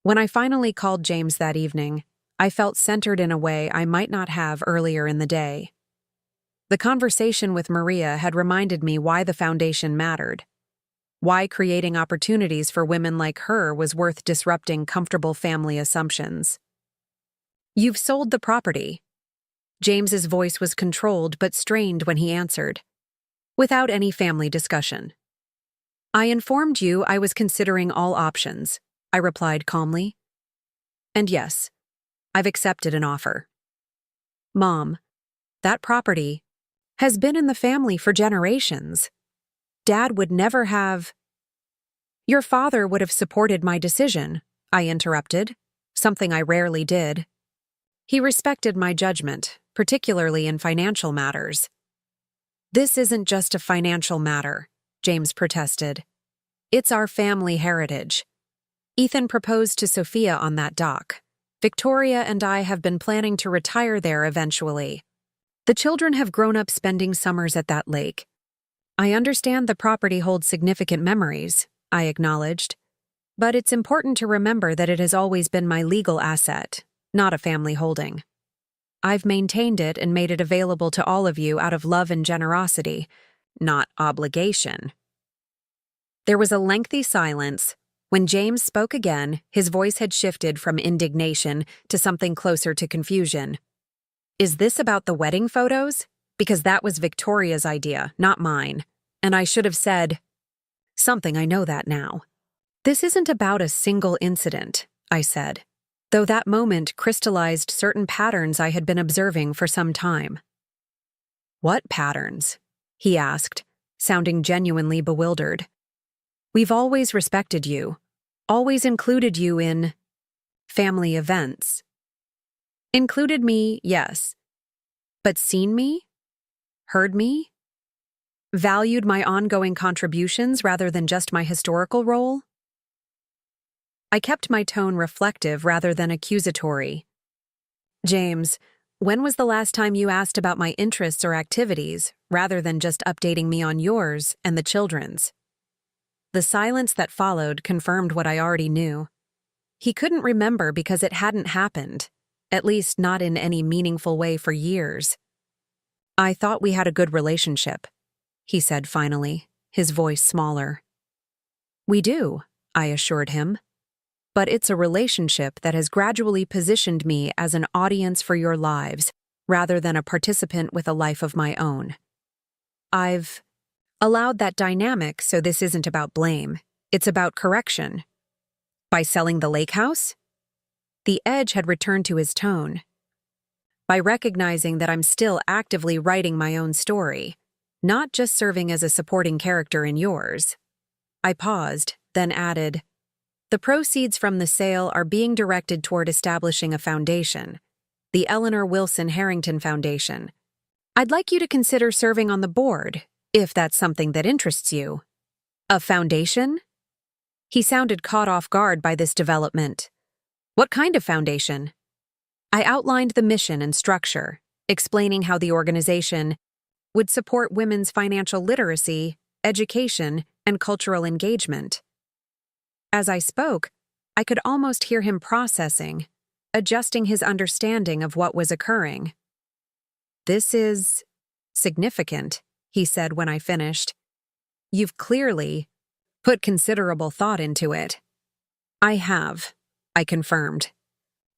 When I finally called James that evening, I felt centered in a way I might not have earlier in the day. The conversation with Maria had reminded me why the foundation mattered, why creating opportunities for women like her was worth disrupting comfortable family assumptions. "You've sold the property." James's voice was controlled but strained when he answered, without any family discussion. "I informed you I was considering all options," I replied calmly. "And yes, I've accepted an offer." "Mom, that property has been in the family for generations. Dad would never have—" "Your father would have supported my decision," I interrupted, something I rarely did. "He respected my judgment, particularly in financial matters." "This isn't just a financial matter," James protested. "It's our family heritage. Ethan proposed to Sophia on that dock. Victoria and I have been planning to retire there eventually. The children have grown up spending summers at that lake. I understand the property holds significant memories," I acknowledged. "But it's important to remember that it has always been my legal asset, not a family holding. I've maintained it and made it available to all of you out of love and generosity, not obligation." There was a lengthy silence. When James spoke again, his voice had shifted from indignation to something closer to confusion. "Is this about the wedding photos? Because that was Victoria's idea, not mine. And I should have said something. I know that now." "This isn't about a single incident," I said, though that moment crystallized certain patterns I had been observing for some time. "What patterns?" he asked, sounding genuinely bewildered. "We've always respected you, always included you in family events." "Included me, yes. But seen me? Heard me? Valued my ongoing contributions rather than just my historical role?" I kept my tone reflective rather than accusatory. "James, when was the last time you asked about my interests or activities, rather than just updating me on yours and the children's?" The silence that followed confirmed what I already knew. He couldn't remember because it hadn't happened, at least not in any meaningful way for years. "I thought we had a good relationship," he said finally, his voice smaller. "We do," I assured him. "But it's a relationship that has gradually positioned me as an audience for your lives, rather than a participant with a life of my own. I've allowed that dynamic, so this isn't about blame. It's about correction. By selling the lake house? The edge had returned to his tone. By recognizing that I'm still actively writing my own story, not just serving as a supporting character in yours. I paused, then added, the proceeds from the sale are being directed toward establishing a foundation, the Eleanor Wilson Harrington Foundation. I'd like you to consider serving on the board, if that's something that interests you. A foundation? He sounded caught off guard by this development. What kind of foundation? I outlined the mission and structure, explaining how the organization would support women's financial literacy, education, and cultural engagement. As I spoke, I could almost hear him processing, adjusting his understanding of what was occurring. This is significant, he said when I finished. You've clearly put considerable thought into it. I have, I confirmed.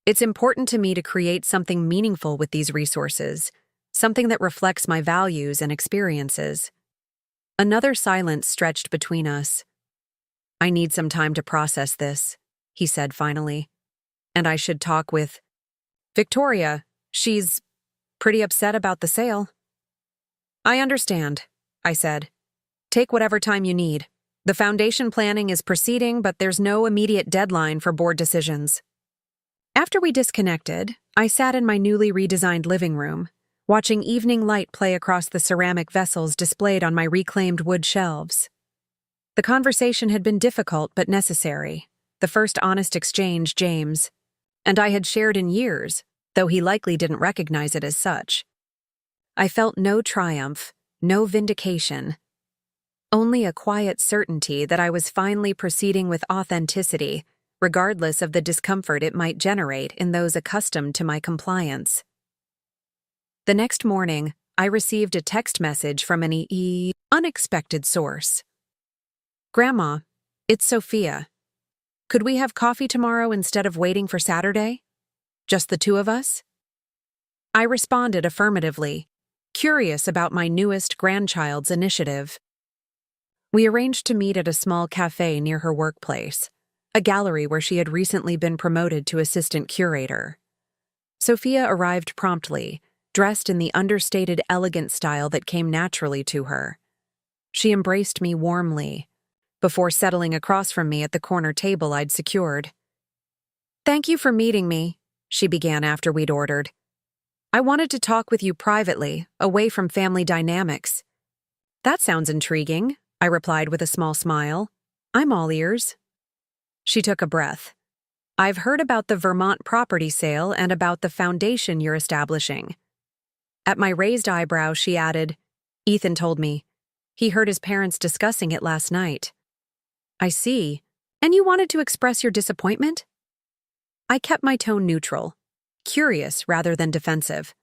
It's important to me to create something meaningful with these resources, something that reflects my values and experiences. Another silence stretched between us. I need some time to process this, he said finally. And I should talk with Victoria. She's pretty upset about the sale. I understand, I said. Take whatever time you need. The foundation planning is proceeding, but there's no immediate deadline for board decisions. After we disconnected, I sat in my newly redesigned living room, watching evening light play across the ceramic vessels displayed on my reclaimed wood shelves. The conversation had been difficult but necessary, the first honest exchange James and I had shared in years, though he likely didn't recognize it as such. I felt no triumph, no vindication, only a quiet certainty that I was finally proceeding with authenticity, regardless of the discomfort it might generate in those accustomed to my compliance. The next morning, I received a text message from an unexpected source. Grandma, it's Sophia. Could we have coffee tomorrow instead of waiting for Saturday? Just the two of us? I responded affirmatively, curious about my newest grandchild's initiative. We arranged to meet at a small cafe near her workplace, a gallery where she had recently been promoted to assistant curator. Sophia arrived promptly, dressed in the understated elegant style that came naturally to her. She embraced me warmly, before settling across from me at the corner table I'd secured. Thank you for meeting me, she began after we'd ordered. I wanted to talk with you privately, away from family dynamics. That sounds intriguing, I replied with a small smile. I'm all ears. She took a breath. I've heard about the Vermont property sale and about the foundation you're establishing. At my raised eyebrow, she added, Ethan told me. He heard his parents discussing it last night. I see. And you wanted to express your disappointment? I kept my tone neutral, curious rather than defensive.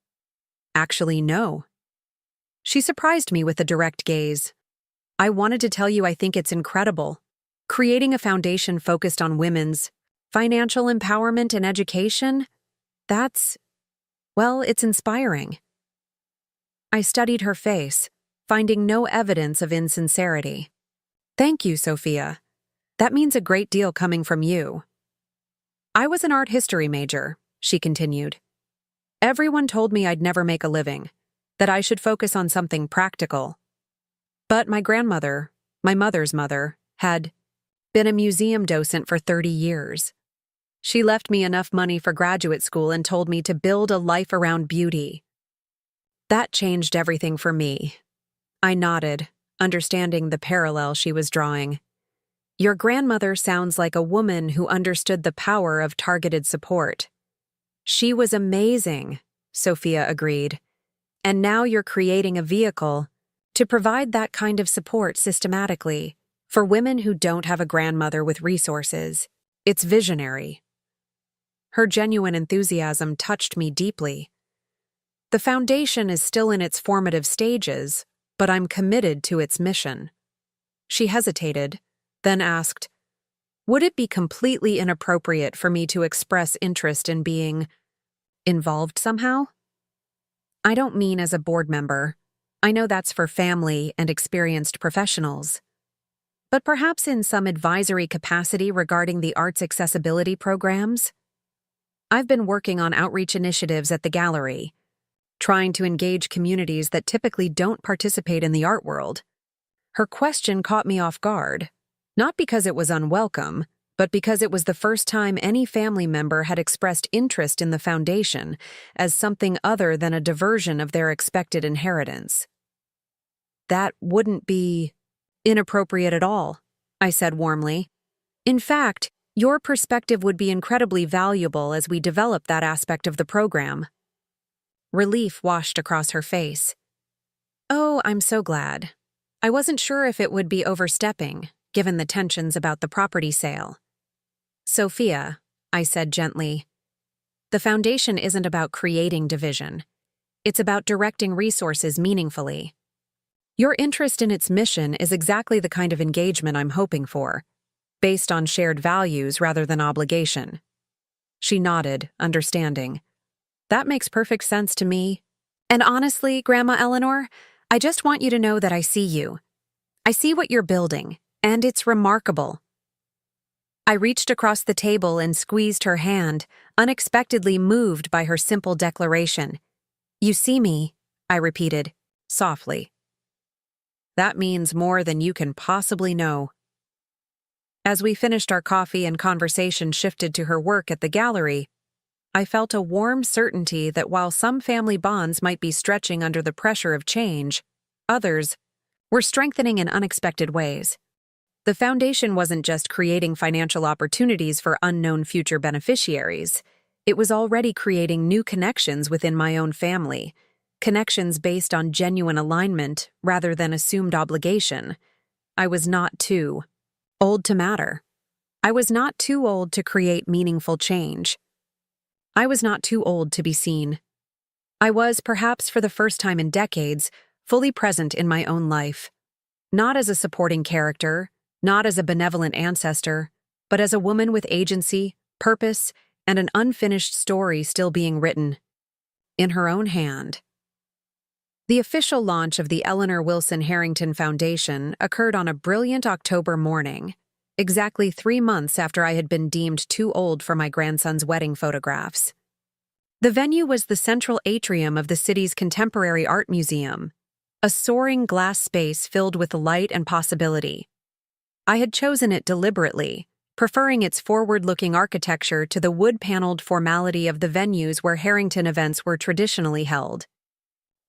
Actually, no. She surprised me with a direct gaze. I wanted to tell you I think it's incredible. Creating a foundation focused on women's financial empowerment and education, it's inspiring. I studied her face, finding no evidence of insincerity. Thank you, Sophia. That means a great deal coming from you. I was an art history major, she continued. Everyone told me I'd never make a living, that I should focus on something practical. But my grandmother, my mother's mother, had been a museum docent for 30 years. She left me enough money for graduate school and told me to build a life around beauty. That changed everything for me. I nodded, understanding the parallel she was drawing. Your grandmother sounds like a woman who understood the power of targeted support. She was amazing, Sophia agreed. And now you're creating a vehicle to provide that kind of support systematically for women who don't have a grandmother with resources. It's visionary. Her genuine enthusiasm touched me deeply. The foundation is still in its formative stages, but I'm committed to its mission. She hesitated, then asked, would it be completely inappropriate for me to express interest in being involved somehow? I don't mean as a board member. I know that's for family and experienced professionals. But perhaps in some advisory capacity regarding the arts accessibility programs? I've been working on outreach initiatives at the gallery, trying to engage communities that typically don't participate in the art world. Her question caught me off guard, not because it was unwelcome, but because it was the first time any family member had expressed interest in the foundation as something other than a diversion of their expected inheritance. That wouldn't be inappropriate at all, I said warmly. In fact, your perspective would be incredibly valuable as we develop that aspect of the program. Relief washed across her face. Oh, I'm so glad. I wasn't sure if it would be overstepping, given the tensions about the property sale. Sophia, I said gently, the foundation isn't about creating division. It's about directing resources meaningfully. Your interest in its mission is exactly the kind of engagement I'm hoping for, based on shared values rather than obligation. She nodded, understanding. That makes perfect sense to me. And honestly, Grandma Eleanor, I just want you to know that I see you. I see what you're building, and it's remarkable. I reached across the table and squeezed her hand, unexpectedly moved by her simple declaration. You see me, I repeated, softly. That means more than you can possibly know. As we finished our coffee and conversation shifted to her work at the gallery, I felt a warm certainty that while some family bonds might be stretching under the pressure of change, others were strengthening in unexpected ways. The foundation wasn't just creating financial opportunities for unknown future beneficiaries. It was already creating new connections within my own family, connections based on genuine alignment rather than assumed obligation. I was not too old to matter. I was not too old to create meaningful change. I was not too old to be seen. I was, perhaps for the first time in decades, fully present in my own life. Not as a supporting character, not as a benevolent ancestor, but as a woman with agency, purpose, and an unfinished story still being written. In her own hand. The official launch of the Eleanor Wilson Harrington Foundation occurred on a brilliant October morning, exactly 3 months after I had been deemed too old for my grandson's wedding photographs. The venue was the central atrium of the city's Contemporary Art Museum, a soaring glass space filled with light and possibility. I had chosen it deliberately, preferring its forward-looking architecture to the wood-paneled formality of the venues where Harrington events were traditionally held.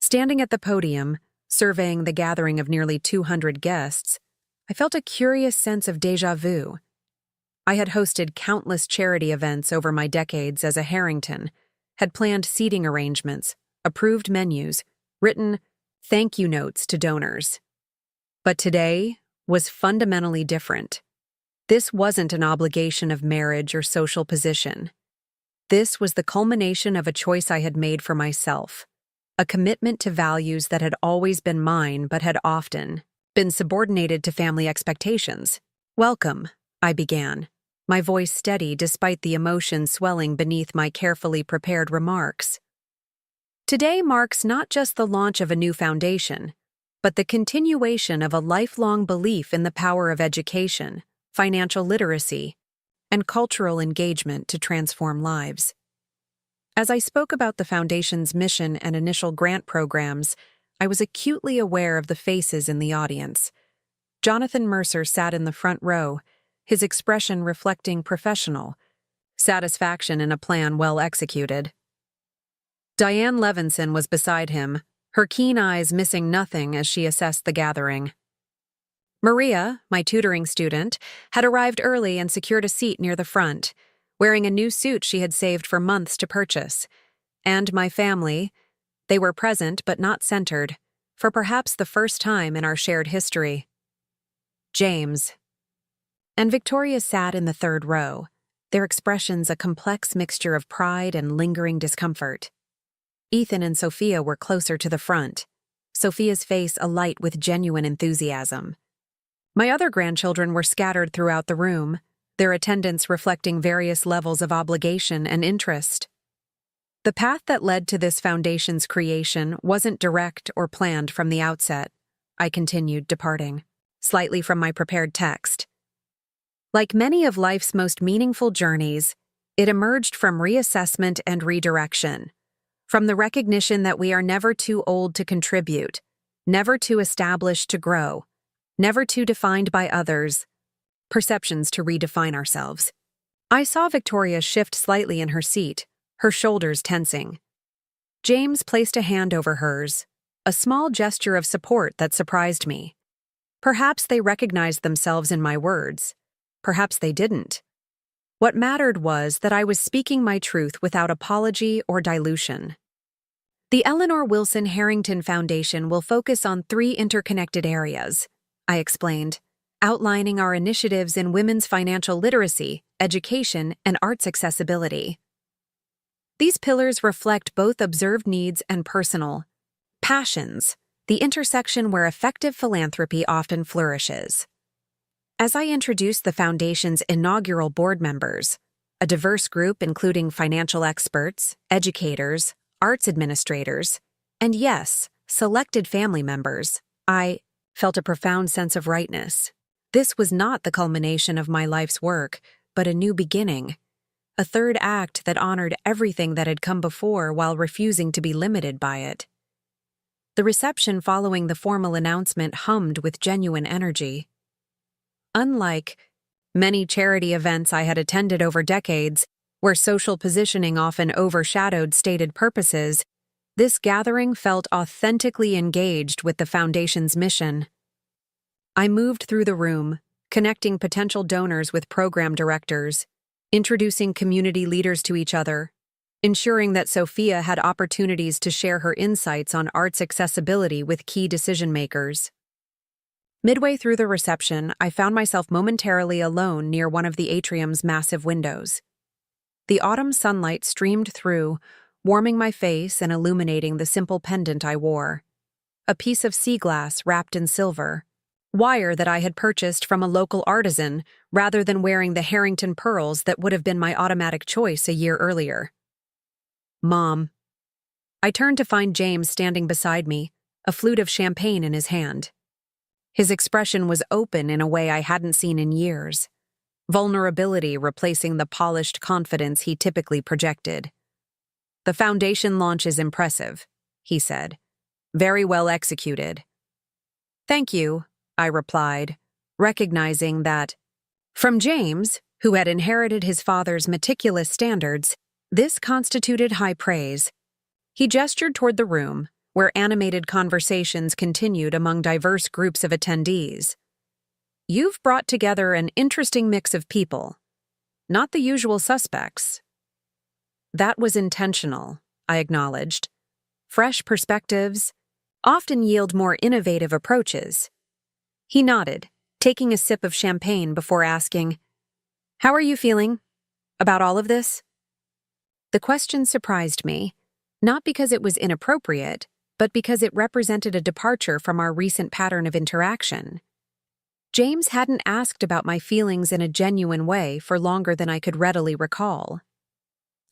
Standing at the podium, surveying the gathering of nearly 200 guests, I felt a curious sense of déjà vu. I had hosted countless charity events over my decades as a Harrington, had planned seating arrangements, approved menus, written thank you notes to donors. But today was fundamentally different. This wasn't an obligation of marriage or social position. This was the culmination of a choice I had made for myself, a commitment to values that had always been mine but had often been subordinated to family expectations. Welcome, I began, my voice steady despite the emotion swelling beneath my carefully prepared remarks. Today marks not just the launch of a new foundation, but the continuation of a lifelong belief in the power of education, financial literacy, and cultural engagement to transform lives. As I spoke about the Foundation's mission and initial grant programs, I was acutely aware of the faces in the audience. Jonathan Mercer sat in the front row, his expression reflecting professional satisfaction in a plan well executed. Diane Levinson was beside him, her keen eyes missing nothing as she assessed the gathering. Maria, my tutoring student, had arrived early and secured a seat near the front, wearing a new suit she had saved for months to purchase. And my family, they were present but not centered, for perhaps the first time in our shared history. James and Victoria sat in the third row, their expressions a complex mixture of pride and lingering discomfort. Ethan and Sophia were closer to the front, Sophia's face alight with genuine enthusiasm. My other grandchildren were scattered throughout the room, their attendance reflecting various levels of obligation and interest. The path that led to this foundation's creation wasn't direct or planned from the outset, I continued, departing slightly from my prepared text. Like many of life's most meaningful journeys, it emerged from reassessment and redirection, from the recognition that we are never too old to contribute, never too established to grow, never too defined by others, perceptions to redefine ourselves. I saw Victoria shift slightly in her seat, her shoulders tensing. James placed a hand over hers, a small gesture of support that surprised me. Perhaps they recognized themselves in my words. Perhaps they didn't. What mattered was that I was speaking my truth without apology or dilution. The Eleanor Wilson Harrington Foundation will focus on 3 interconnected areas, I explained, outlining our initiatives in women's financial literacy, education, and arts accessibility. These pillars reflect both observed needs and personal passions, the intersection where effective philanthropy often flourishes. As I introduced the Foundation's inaugural board members, a diverse group including financial experts, educators, arts administrators, and yes, selected family members, I felt a profound sense of rightness. This was not the culmination of my life's work, but a new beginning, a third act that honored everything that had come before while refusing to be limited by it. The reception following the formal announcement hummed with genuine energy. Unlike many charity events I had attended over decades, where social positioning often overshadowed stated purposes, this gathering felt authentically engaged with the Foundation's mission. I moved through the room, connecting potential donors with program directors, introducing community leaders to each other, ensuring that Sophia had opportunities to share her insights on arts accessibility with key decision-makers. Midway through the reception, I found myself momentarily alone near one of the atrium's massive windows. The autumn sunlight streamed through, warming my face and illuminating the simple pendant I wore. A piece of sea glass wrapped in silver, wire that I had purchased from a local artisan rather than wearing the Harrington pearls that would have been my automatic choice a year earlier. Mom. I turned to find James standing beside me, a flute of champagne in his hand. His expression was open in a way I hadn't seen in years, vulnerability replacing the polished confidence he typically projected. "The Foundation launch is impressive," he said. "Very well executed." "Thank you," I replied, recognizing that, from James, who had inherited his father's meticulous standards, this constituted high praise. He gestured toward the room, where animated conversations continued among diverse groups of attendees. "You've brought together an interesting mix of people. Not the usual suspects." "That was intentional," I acknowledged. "Fresh perspectives often yield more innovative approaches." He nodded, taking a sip of champagne before asking, "How are you feeling about all of this?" The question surprised me, not because it was inappropriate, but because it represented a departure from our recent pattern of interaction. James hadn't asked about my feelings in a genuine way for longer than I could readily recall.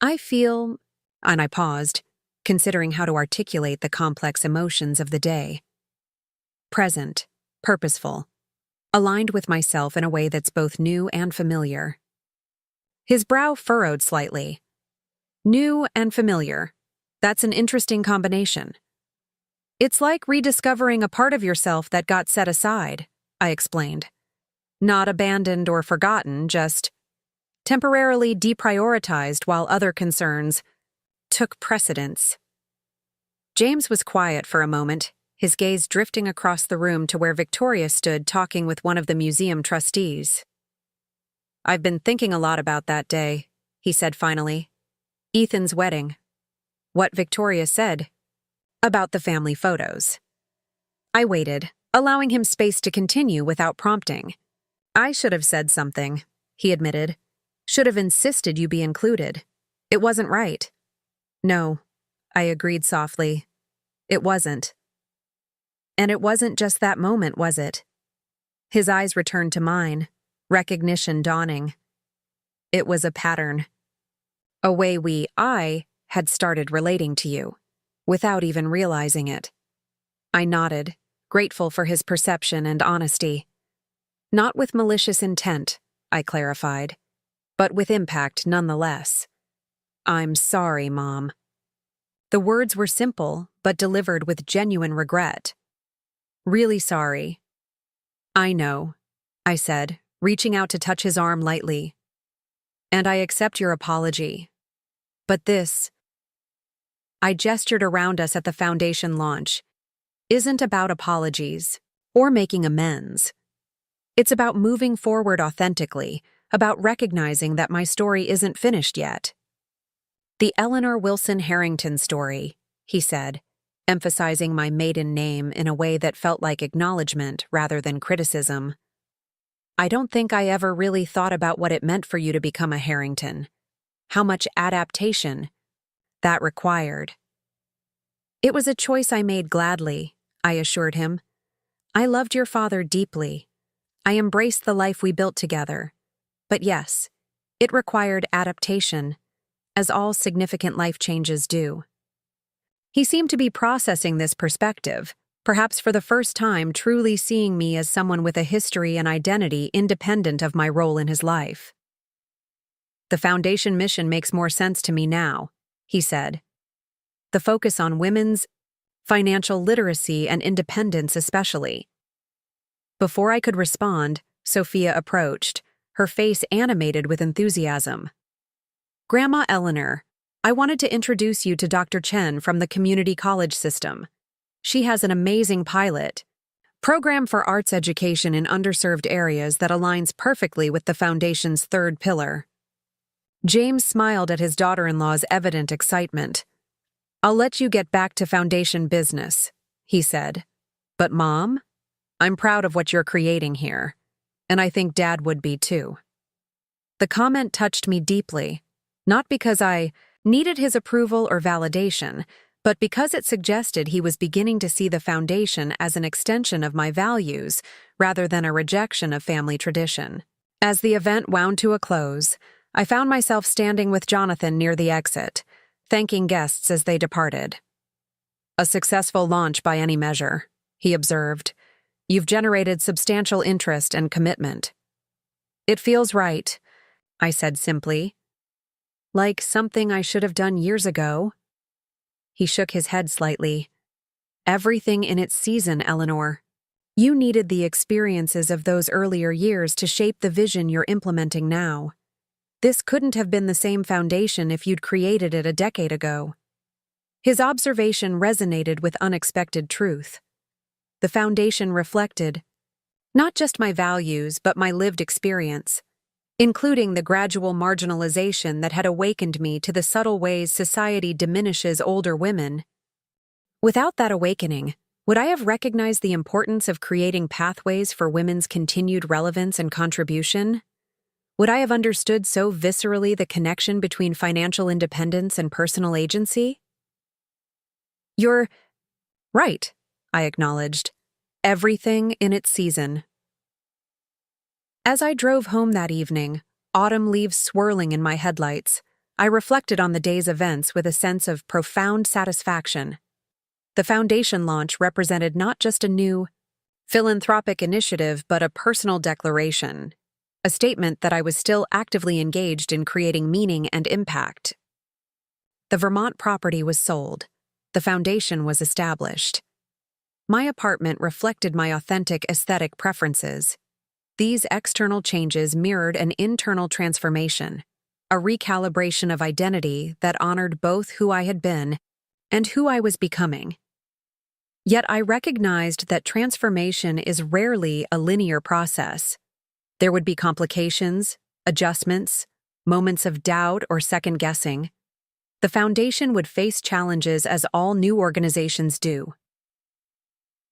"I feel," and I paused, considering how to articulate the complex emotions of the day. "Present, purposeful, aligned with myself in a way that's both new and familiar." His brow furrowed slightly. "New and familiar. That's an interesting combination." "It's like rediscovering a part of yourself that got set aside," I explained. "Not abandoned or forgotten, just temporarily deprioritized while other concerns took precedence." James was quiet for a moment, his gaze drifting across the room to where Victoria stood talking with one of the museum trustees. "I've been thinking a lot about that day," he said finally. "Ethan's wedding. What Victoria said about the family photos." I waited, allowing him space to continue without prompting. "I should have said something," he admitted. "Should have insisted you be included. It wasn't right." "No," I agreed softly. "It wasn't." "And it wasn't just that moment, was it?" His eyes returned to mine, recognition dawning. "It was a pattern. A way I had started relating to you, without even realizing it. I nodded, grateful for his perception and honesty. Not with malicious intent, I clarified, but with impact nonetheless. I'm sorry, Mom. The words were simple, but delivered with genuine regret. Really sorry. I know, I said, reaching out to touch his arm lightly. And I accept your apology. But this, I gestured around us at the foundation launch, isn't about apologies or making amends. It's about moving forward authentically, about recognizing that my story isn't finished yet. The Eleanor Wilson Harrington story, he said, emphasizing my maiden name in a way that felt like acknowledgement rather than criticism. I don't think I ever really thought about what it meant for you to become a Harrington. How much adaptation that required. It was a choice I made gladly, I assured him. I loved your father deeply. I embraced the life we built together. But yes, it required adaptation, as all significant life changes do. He seemed to be processing this perspective, perhaps for the first time truly seeing me as someone with a history and identity independent of my role in his life. The foundation mission makes more sense to me now, he said. The focus on women's financial literacy and independence especially. Before I could respond, Sophia approached, her face animated with enthusiasm. Grandma Eleanor, I wanted to introduce you to Dr. Chen from the community college system. She has an amazing pilot program for arts education in underserved areas that aligns perfectly with the foundation's third pillar. James smiled at his daughter-in-law's evident excitement. I'll let you get back to foundation business, he said. But Mom, I'm proud of what you're creating here, and I think Dad would be too. The comment touched me deeply, not because I needed his approval or validation, but because it suggested he was beginning to see the foundation as an extension of my values rather than a rejection of family tradition. As the event wound to a close, I found myself standing with Jonathan near the exit, thanking guests as they departed. A successful launch by any measure, he observed. You've generated substantial interest and commitment. It feels right, I said simply. Like something I should have done years ago. He shook his head slightly. Everything in its season, Eleanor. You needed the experiences of those earlier years to shape the vision you're implementing now. This couldn't have been the same foundation if you'd created it a decade ago. His observation resonated with unexpected truth. The foundation reflected not just my values, but my lived experience, including the gradual marginalization that had awakened me to the subtle ways society diminishes older women. Without that awakening, would I have recognized the importance of creating pathways for women's continued relevance and contribution? Would I have understood so viscerally the connection between financial independence and personal agency? You're right, I acknowledged. Everything in its season. As I drove home that evening, autumn leaves swirling in my headlights, I reflected on the day's events with a sense of profound satisfaction. The foundation launch represented not just a new, philanthropic initiative but a personal declaration, a statement that I was still actively engaged in creating meaning and impact. The Vermont property was sold. The foundation was established. My apartment reflected my authentic aesthetic preferences. These external changes mirrored an internal transformation, a recalibration of identity that honored both who I had been and who I was becoming. Yet I recognized that transformation is rarely a linear process. There would be complications, adjustments, moments of doubt or second-guessing. The foundation would face challenges as all new organizations do.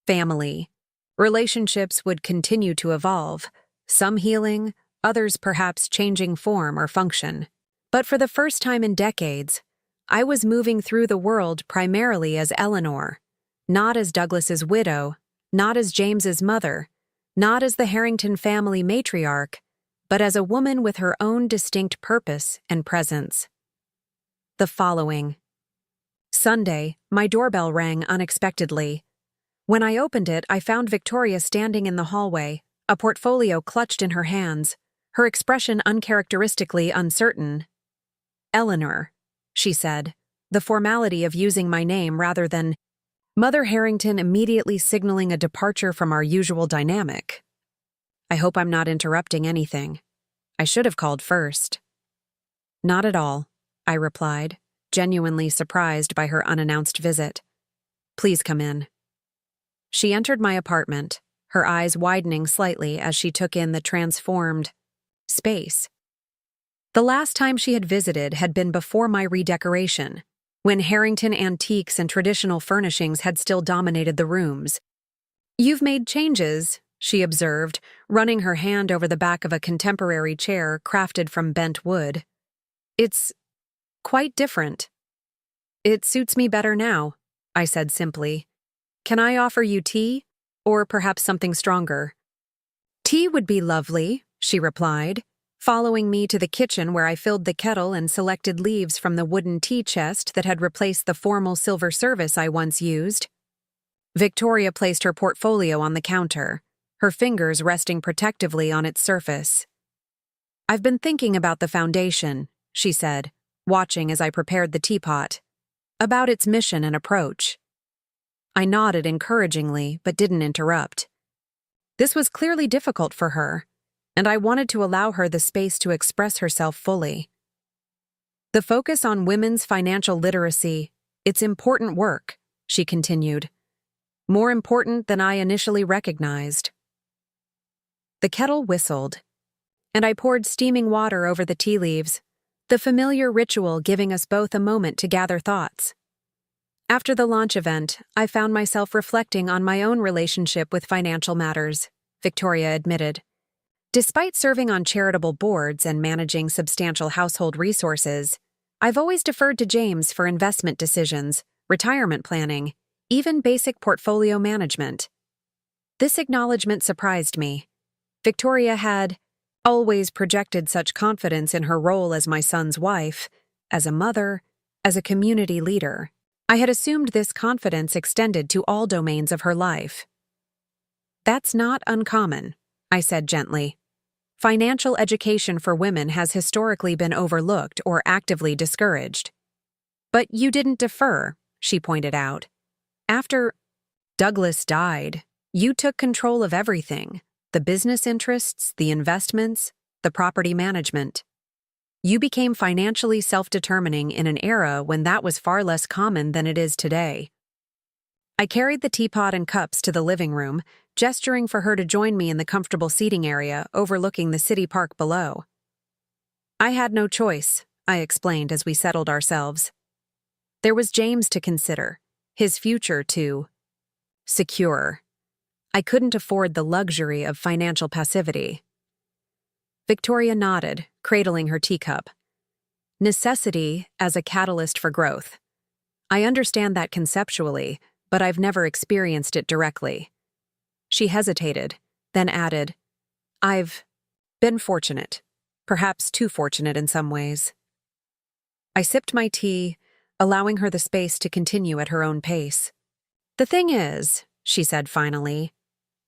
Family. Relationships would continue to evolve, some healing, others perhaps changing form or function. But for the first time in decades, I was moving through the world primarily as Eleanor, not as Douglas's widow, not as James's mother, not as the Harrington family matriarch, but as a woman with her own distinct purpose and presence. The following, Sunday, my doorbell rang unexpectedly. When I opened it, I found Victoria standing in the hallway, a portfolio clutched in her hands, her expression uncharacteristically uncertain. "Eleanor," she said, the formality of using my name rather than Mother Harrington immediately signaling a departure from our usual dynamic. "I hope I'm not interrupting anything. I should have called first." "Not at all," I replied, genuinely surprised by her unannounced visit. "Please come in." She entered my apartment, her eyes widening slightly as she took in the transformed space. The last time she had visited had been before my redecoration, when Harrington antiques and traditional furnishings had still dominated the rooms. "You've made changes," she observed, running her hand over the back of a contemporary chair crafted from bent wood. "It's quite different." "It suits me better now," I said simply. "Can I offer you tea? Or perhaps something stronger?" "Tea would be lovely," she replied, following me to the kitchen where I filled the kettle and selected leaves from the wooden tea chest that had replaced the formal silver service I once used. Victoria placed her portfolio on the counter, her fingers resting protectively on its surface. "I've been thinking about the foundation," she said, watching as I prepared the teapot, "about its mission and approach." I nodded encouragingly, but didn't interrupt. This was clearly difficult for her, and I wanted to allow her the space to express herself fully. "The focus on women's financial literacy, it's important work," she continued. "More important than I initially recognized." The kettle whistled, and I poured steaming water over the tea leaves, the familiar ritual giving us both a moment to gather thoughts. After the launch event, I found myself reflecting on my own relationship with financial matters, Victoria admitted. "Despite serving on charitable boards and managing substantial household resources, I've always deferred to James for investment decisions, retirement planning, even basic portfolio management." This acknowledgement surprised me. Victoria had always projected such confidence in her role as my son's wife, as a mother, as a community leader. I had assumed this confidence extended to all domains of her life. "That's not uncommon," I said gently. "Financial education for women has historically been overlooked or actively discouraged." "But you didn't defer," she pointed out. "After Douglas died, you took control of everything, the business interests, the investments, the property management. You became financially self-determining in an era when that was far less common than it is today." I carried the teapot and cups to the living room, gesturing for her to join me in the comfortable seating area overlooking the city park below. "I had no choice," I explained as we settled ourselves. "There was James to consider, his future to secure. I couldn't afford the luxury of financial passivity." Victoria nodded, cradling her teacup. "Necessity as a catalyst for growth. I understand that conceptually, but I've never experienced it directly." She hesitated, then added, "I've been fortunate, perhaps too fortunate in some ways." I sipped my tea, allowing her the space to continue at her own pace. "The thing is," she said finally,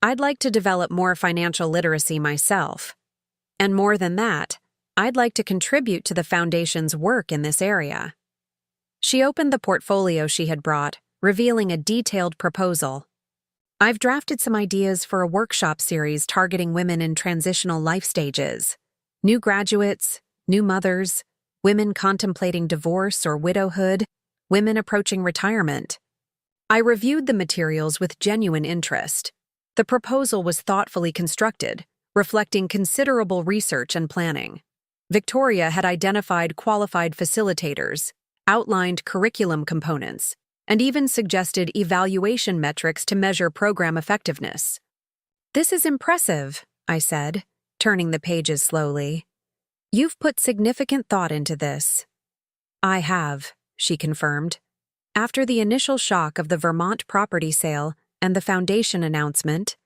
"I'd like to develop more financial literacy myself. And more than that, I'd like to contribute to the Foundation's work in this area." She opened the portfolio she had brought, revealing a detailed proposal. "I've drafted some ideas for a workshop series targeting women in transitional life stages. New graduates, new mothers, women contemplating divorce or widowhood, women approaching retirement." I reviewed the materials with genuine interest. The proposal was thoughtfully constructed, reflecting considerable research and planning. Victoria had identified qualified facilitators, outlined curriculum components, and even suggested evaluation metrics to measure program effectiveness. "This is impressive," I said, turning the pages slowly. "You've put significant thought into this." "I have," she confirmed. "After the initial shock of the Vermont property sale and the Foundation announcement."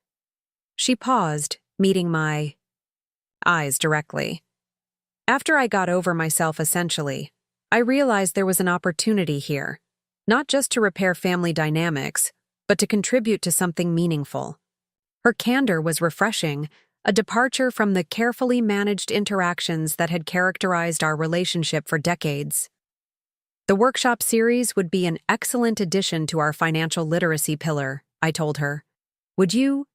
She paused, meeting my eyes directly. "After I got over myself essentially, I realized there was an opportunity here. not just to repair family dynamics, but to contribute to something meaningful. Her candor was refreshing, a departure from the carefully managed interactions that had characterized our relationship for decades. The workshop series would be an excellent addition to our financial literacy pillar, I told her. Would you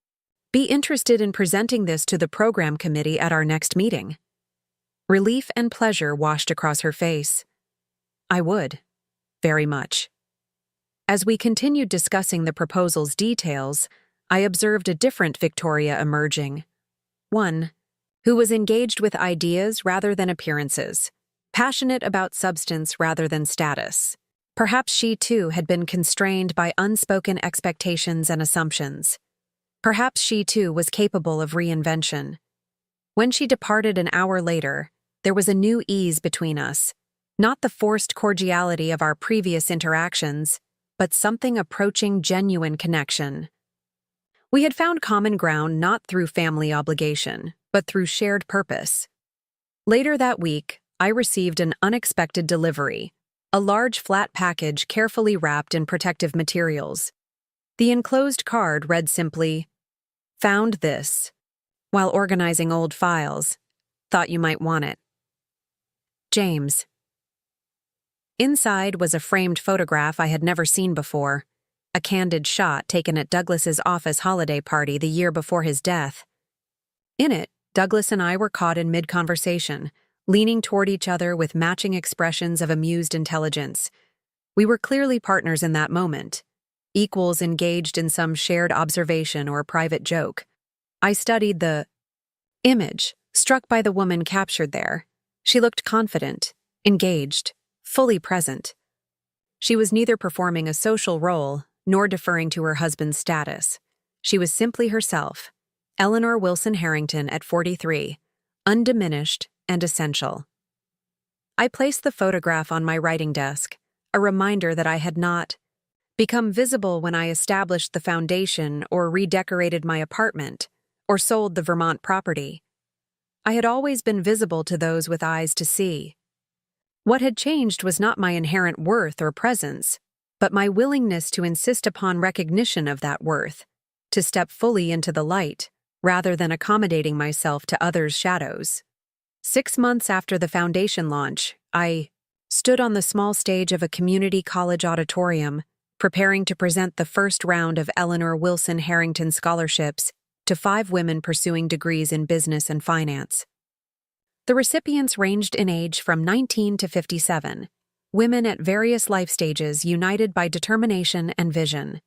be interested in presenting this to the program committee at our next meeting? Relief and pleasure washed across her face. I would. Very much. As we continued discussing the proposal's details, I observed a different Victoria emerging. One who was engaged with ideas rather than appearances, passionate about substance rather than status. Perhaps she too had been constrained by unspoken expectations and assumptions. Perhaps she too was capable of reinvention. When she departed an hour later, there was a new ease between us, not the forced cordiality of our previous interactions, but something approaching genuine connection. We had found common ground not through family obligation, but through shared purpose. Later that week, I received an unexpected delivery, a large flat package carefully wrapped in protective materials. The enclosed card read simply, "Found this. While organizing old files. Thought you might want it. James." Inside was a framed photograph I had never seen before, a candid shot taken at Douglas's office holiday party the year before his death. In it, Douglas and I were caught in mid-conversation, leaning toward each other with matching expressions of amused intelligence. We were clearly partners in that moment, equals engaged in some shared observation or private joke. I studied the image, struck by the woman captured there. She looked confident, engaged, fully present. She was neither performing a social role nor deferring to her husband's status. She was simply herself, Eleanor Wilson Harrington at 43, undiminished and essential. I placed the photograph on my writing desk, a reminder that I had not become visible when I established the foundation or redecorated my apartment or sold the Vermont property. I had always been visible to those with eyes to see. What had changed was not my inherent worth or presence, but my willingness to insist upon recognition of that worth, to step fully into the light, rather than accommodating myself to others' shadows. 6 months after the foundation launch, I stood on the small stage of a community college auditorium, preparing to present the first round of Eleanor Wilson Harrington scholarships to 5 women pursuing degrees in business and finance. The recipients ranged in age from 19 to 57, women at various life stages united by determination and vision.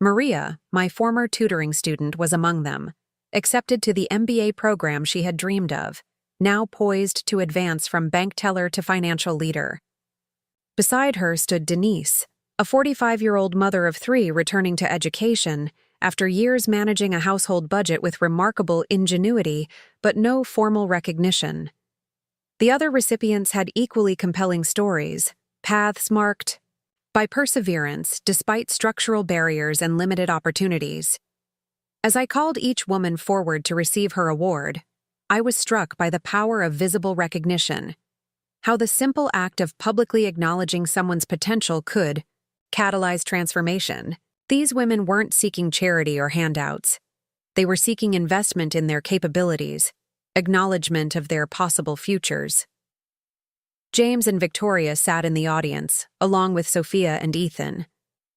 Maria, my former tutoring student, was among them, accepted to the MBA program she had dreamed of, now poised to advance from bank teller to financial leader. Beside her stood Denise, a 45-year-old mother of 3 returning to education after years managing a household budget with remarkable ingenuity but no formal recognition. The other recipients had equally compelling stories, paths marked by perseverance despite structural barriers and limited opportunities. As I called each woman forward to receive her award, I was struck by the power of visible recognition, how the simple act of publicly acknowledging someone's potential could catalyze transformation. These women weren't seeking charity or handouts. They were seeking investment in their capabilities, acknowledgement of their possible futures. James and Victoria sat in the audience, along with Sophia and Ethan.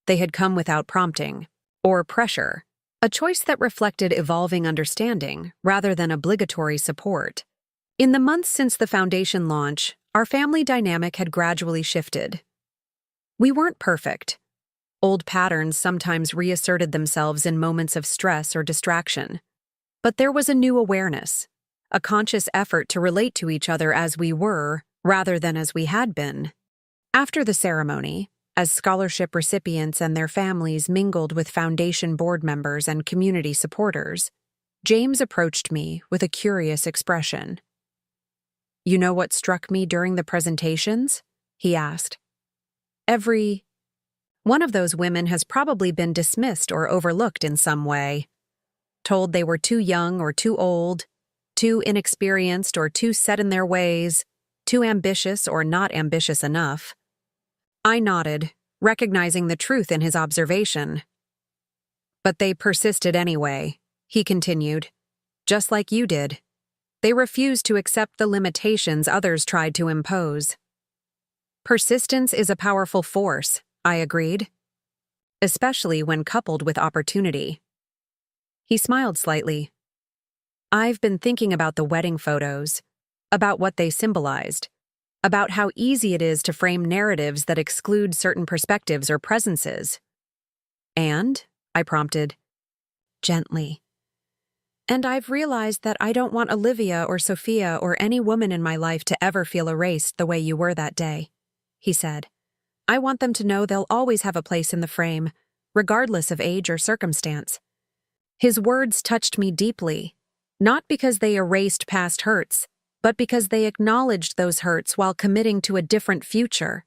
They had come without prompting, or pressure, a choice that reflected evolving understanding rather than obligatory support. In the months since the foundation launch, our family dynamic had gradually shifted. We weren't perfect. Old patterns sometimes reasserted themselves in moments of stress or distraction. But there was a new awareness, a conscious effort to relate to each other as we were, rather than as we had been. After the ceremony, as scholarship recipients and their families mingled with foundation board members and community supporters, James approached me with a curious expression. "You know what struck me during the presentations?" he asked. "Every one of those women has probably been dismissed or overlooked in some way, told they were too young or too old, too inexperienced or too set in their ways, too ambitious or not ambitious enough." I nodded, recognizing the truth in his observation. But they persisted anyway, he continued, just like you did. They refused to accept the limitations others tried to impose. Persistence is a powerful force, I agreed, especially when coupled with opportunity. He smiled slightly. I've been thinking about the wedding photos, about what they symbolized, about how easy it is to frame narratives that exclude certain perspectives or presences. And, I prompted, gently. And I've realized that I don't want Olivia or Sophia or any woman in my life to ever feel erased the way you were that day, he said. I want them to know they'll always have a place in the frame, regardless of age or circumstance. His words touched me deeply, not because they erased past hurts, but because they acknowledged those hurts while committing to a different future.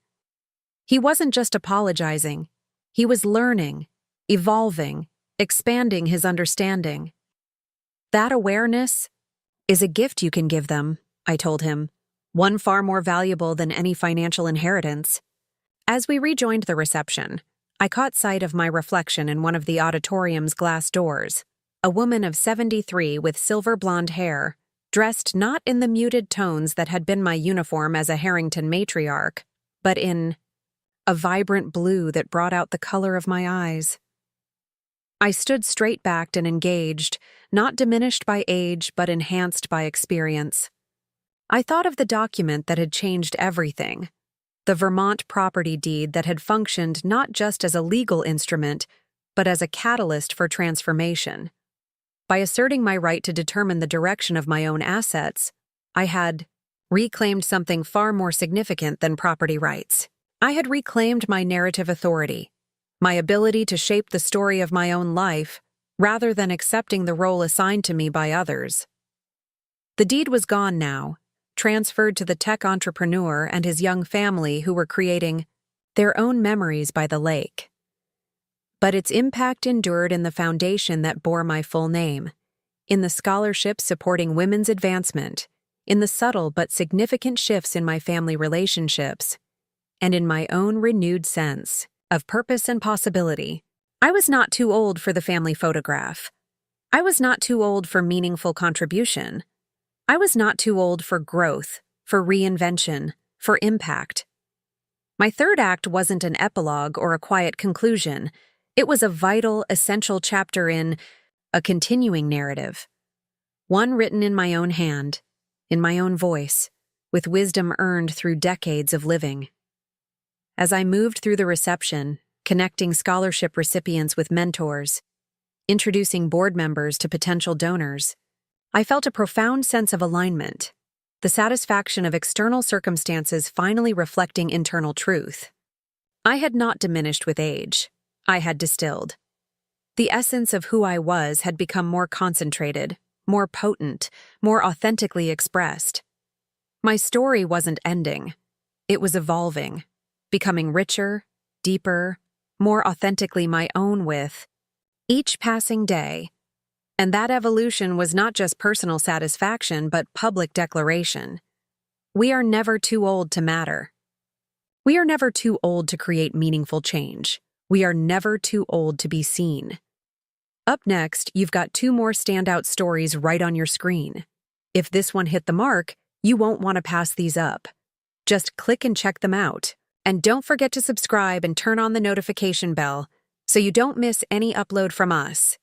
He wasn't just apologizing. He was learning, evolving, expanding his understanding. That awareness is a gift you can give them, I told him, one far more valuable than any financial inheritance. As we rejoined the reception, I caught sight of my reflection in one of the auditorium's glass doors, a woman of 73 with silver blonde hair, dressed not in the muted tones that had been my uniform as a Harrington matriarch, but in a vibrant blue that brought out the color of my eyes. I stood straight-backed and engaged, not diminished by age but enhanced by experience. I thought of the document that had changed everything, the Vermont property deed that had functioned not just as a legal instrument, but as a catalyst for transformation. By asserting my right to determine the direction of my own assets, I had reclaimed something far more significant than property rights. I had reclaimed my narrative authority, my ability to shape the story of my own life, rather than accepting the role assigned to me by others. The deed was gone now, transferred to the tech entrepreneur and his young family who were creating their own memories by the lake. But its impact endured in the foundation that bore my full name, in the scholarship supporting women's advancement, in the subtle but significant shifts in my family relationships, and in my own renewed sense of purpose and possibility. I was not too old for the family photograph. I was not too old for meaningful contribution. I was not too old for growth, for reinvention, for impact. My third act wasn't an epilogue or a quiet conclusion. It was a vital, essential chapter in a continuing narrative. One written in my own hand, in my own voice, with wisdom earned through decades of living. As I moved through the reception, connecting scholarship recipients with mentors, introducing board members to potential donors, I felt a profound sense of alignment, the satisfaction of external circumstances finally reflecting internal truth. I had not diminished with age. I had distilled. The essence of who I was had become more concentrated, more potent, more authentically expressed. My story wasn't ending. It was evolving, becoming richer, deeper, more authentically my own with each passing day. And that evolution was not just personal satisfaction, but public declaration. We are never too old to matter. We are never too old to create meaningful change. We are never too old to be seen. Up next, you've got 2 more standout stories right on your screen. If this one hit the mark, you won't want to pass these up. Just click and check them out. And don't forget to subscribe and turn on the notification bell so you don't miss any upload from us.